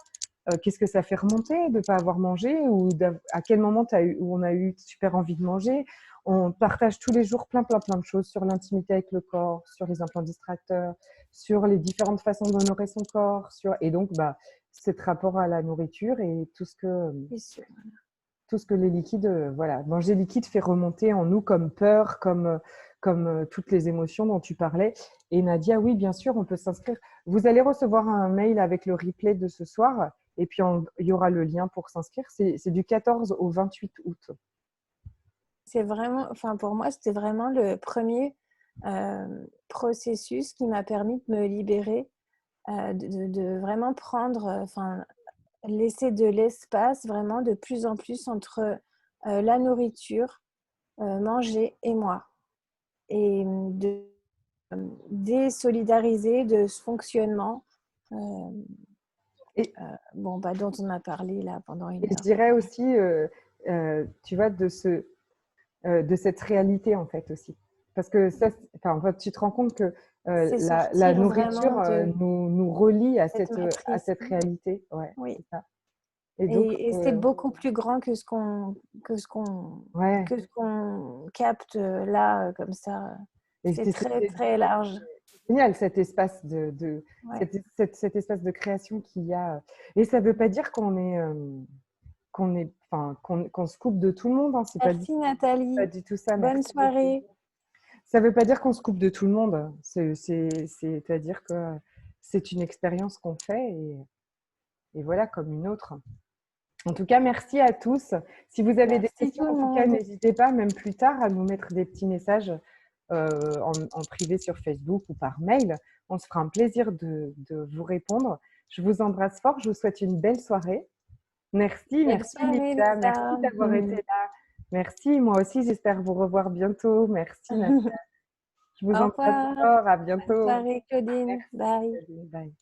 Qu'est-ce que ça fait remonter de ne pas avoir mangé ou à quel moment où on a eu super envie de manger. On partage tous les jours plein de choses sur l'intimité avec le corps, sur les implants distracteurs, sur les différentes façons d'honorer son corps. Et donc, bah, cet rapport à la nourriture et tout ce que les liquides, voilà, manger liquide fait remonter en nous comme peur, comme toutes les émotions dont tu parlais. Et Nadia, oui, bien sûr, on peut s'inscrire. Vous allez recevoir un mail avec le replay de ce soir et puis il y aura le lien pour s'inscrire. C'est du 14 au 28 août. C'est vraiment, enfin pour moi, c'était vraiment le premier processus qui m'a permis de me libérer, de vraiment prendre, laisser de l'espace vraiment de plus en plus entre la nourriture, manger et moi. Et de désolidariser de ce fonctionnement dont on a parlé là pendant une heure. Je dirais aussi, tu vois, de cette réalité en fait aussi. Parce que ça, en fait, tu te rends compte que la nourriture nous relie à cette réalité. Ouais, oui. C'est ça. Et c'est beaucoup plus grand que ce qu'on capte là comme ça. C'est très très large. C'est génial cet espace cet espace de création qu'il y a. Et ça ne veut pas dire qu'on se coupe de tout le monde. Hein. Merci Nathalie. Pas du tout ça. Bonne soirée. Ça ne veut pas dire qu'on se coupe de tout le monde. C'est-à-dire que c'est une expérience qu'on fait et voilà, comme une autre. En tout cas, merci à tous. Si vous avez des questions, en tout cas, n'hésitez pas, même plus tard, à nous mettre des petits messages en privé sur Facebook ou par mail. On se fera un plaisir de vous répondre. Je vous embrasse fort. Je vous souhaite une belle soirée. Merci, merci Lisa. Merci d'avoir été là. Merci. Moi aussi, j'espère vous revoir bientôt. Merci Nadia. Je vous embrasse fort. À bientôt. Bonne soirée, Claudine. Merci, Bye. Claudine. Bye.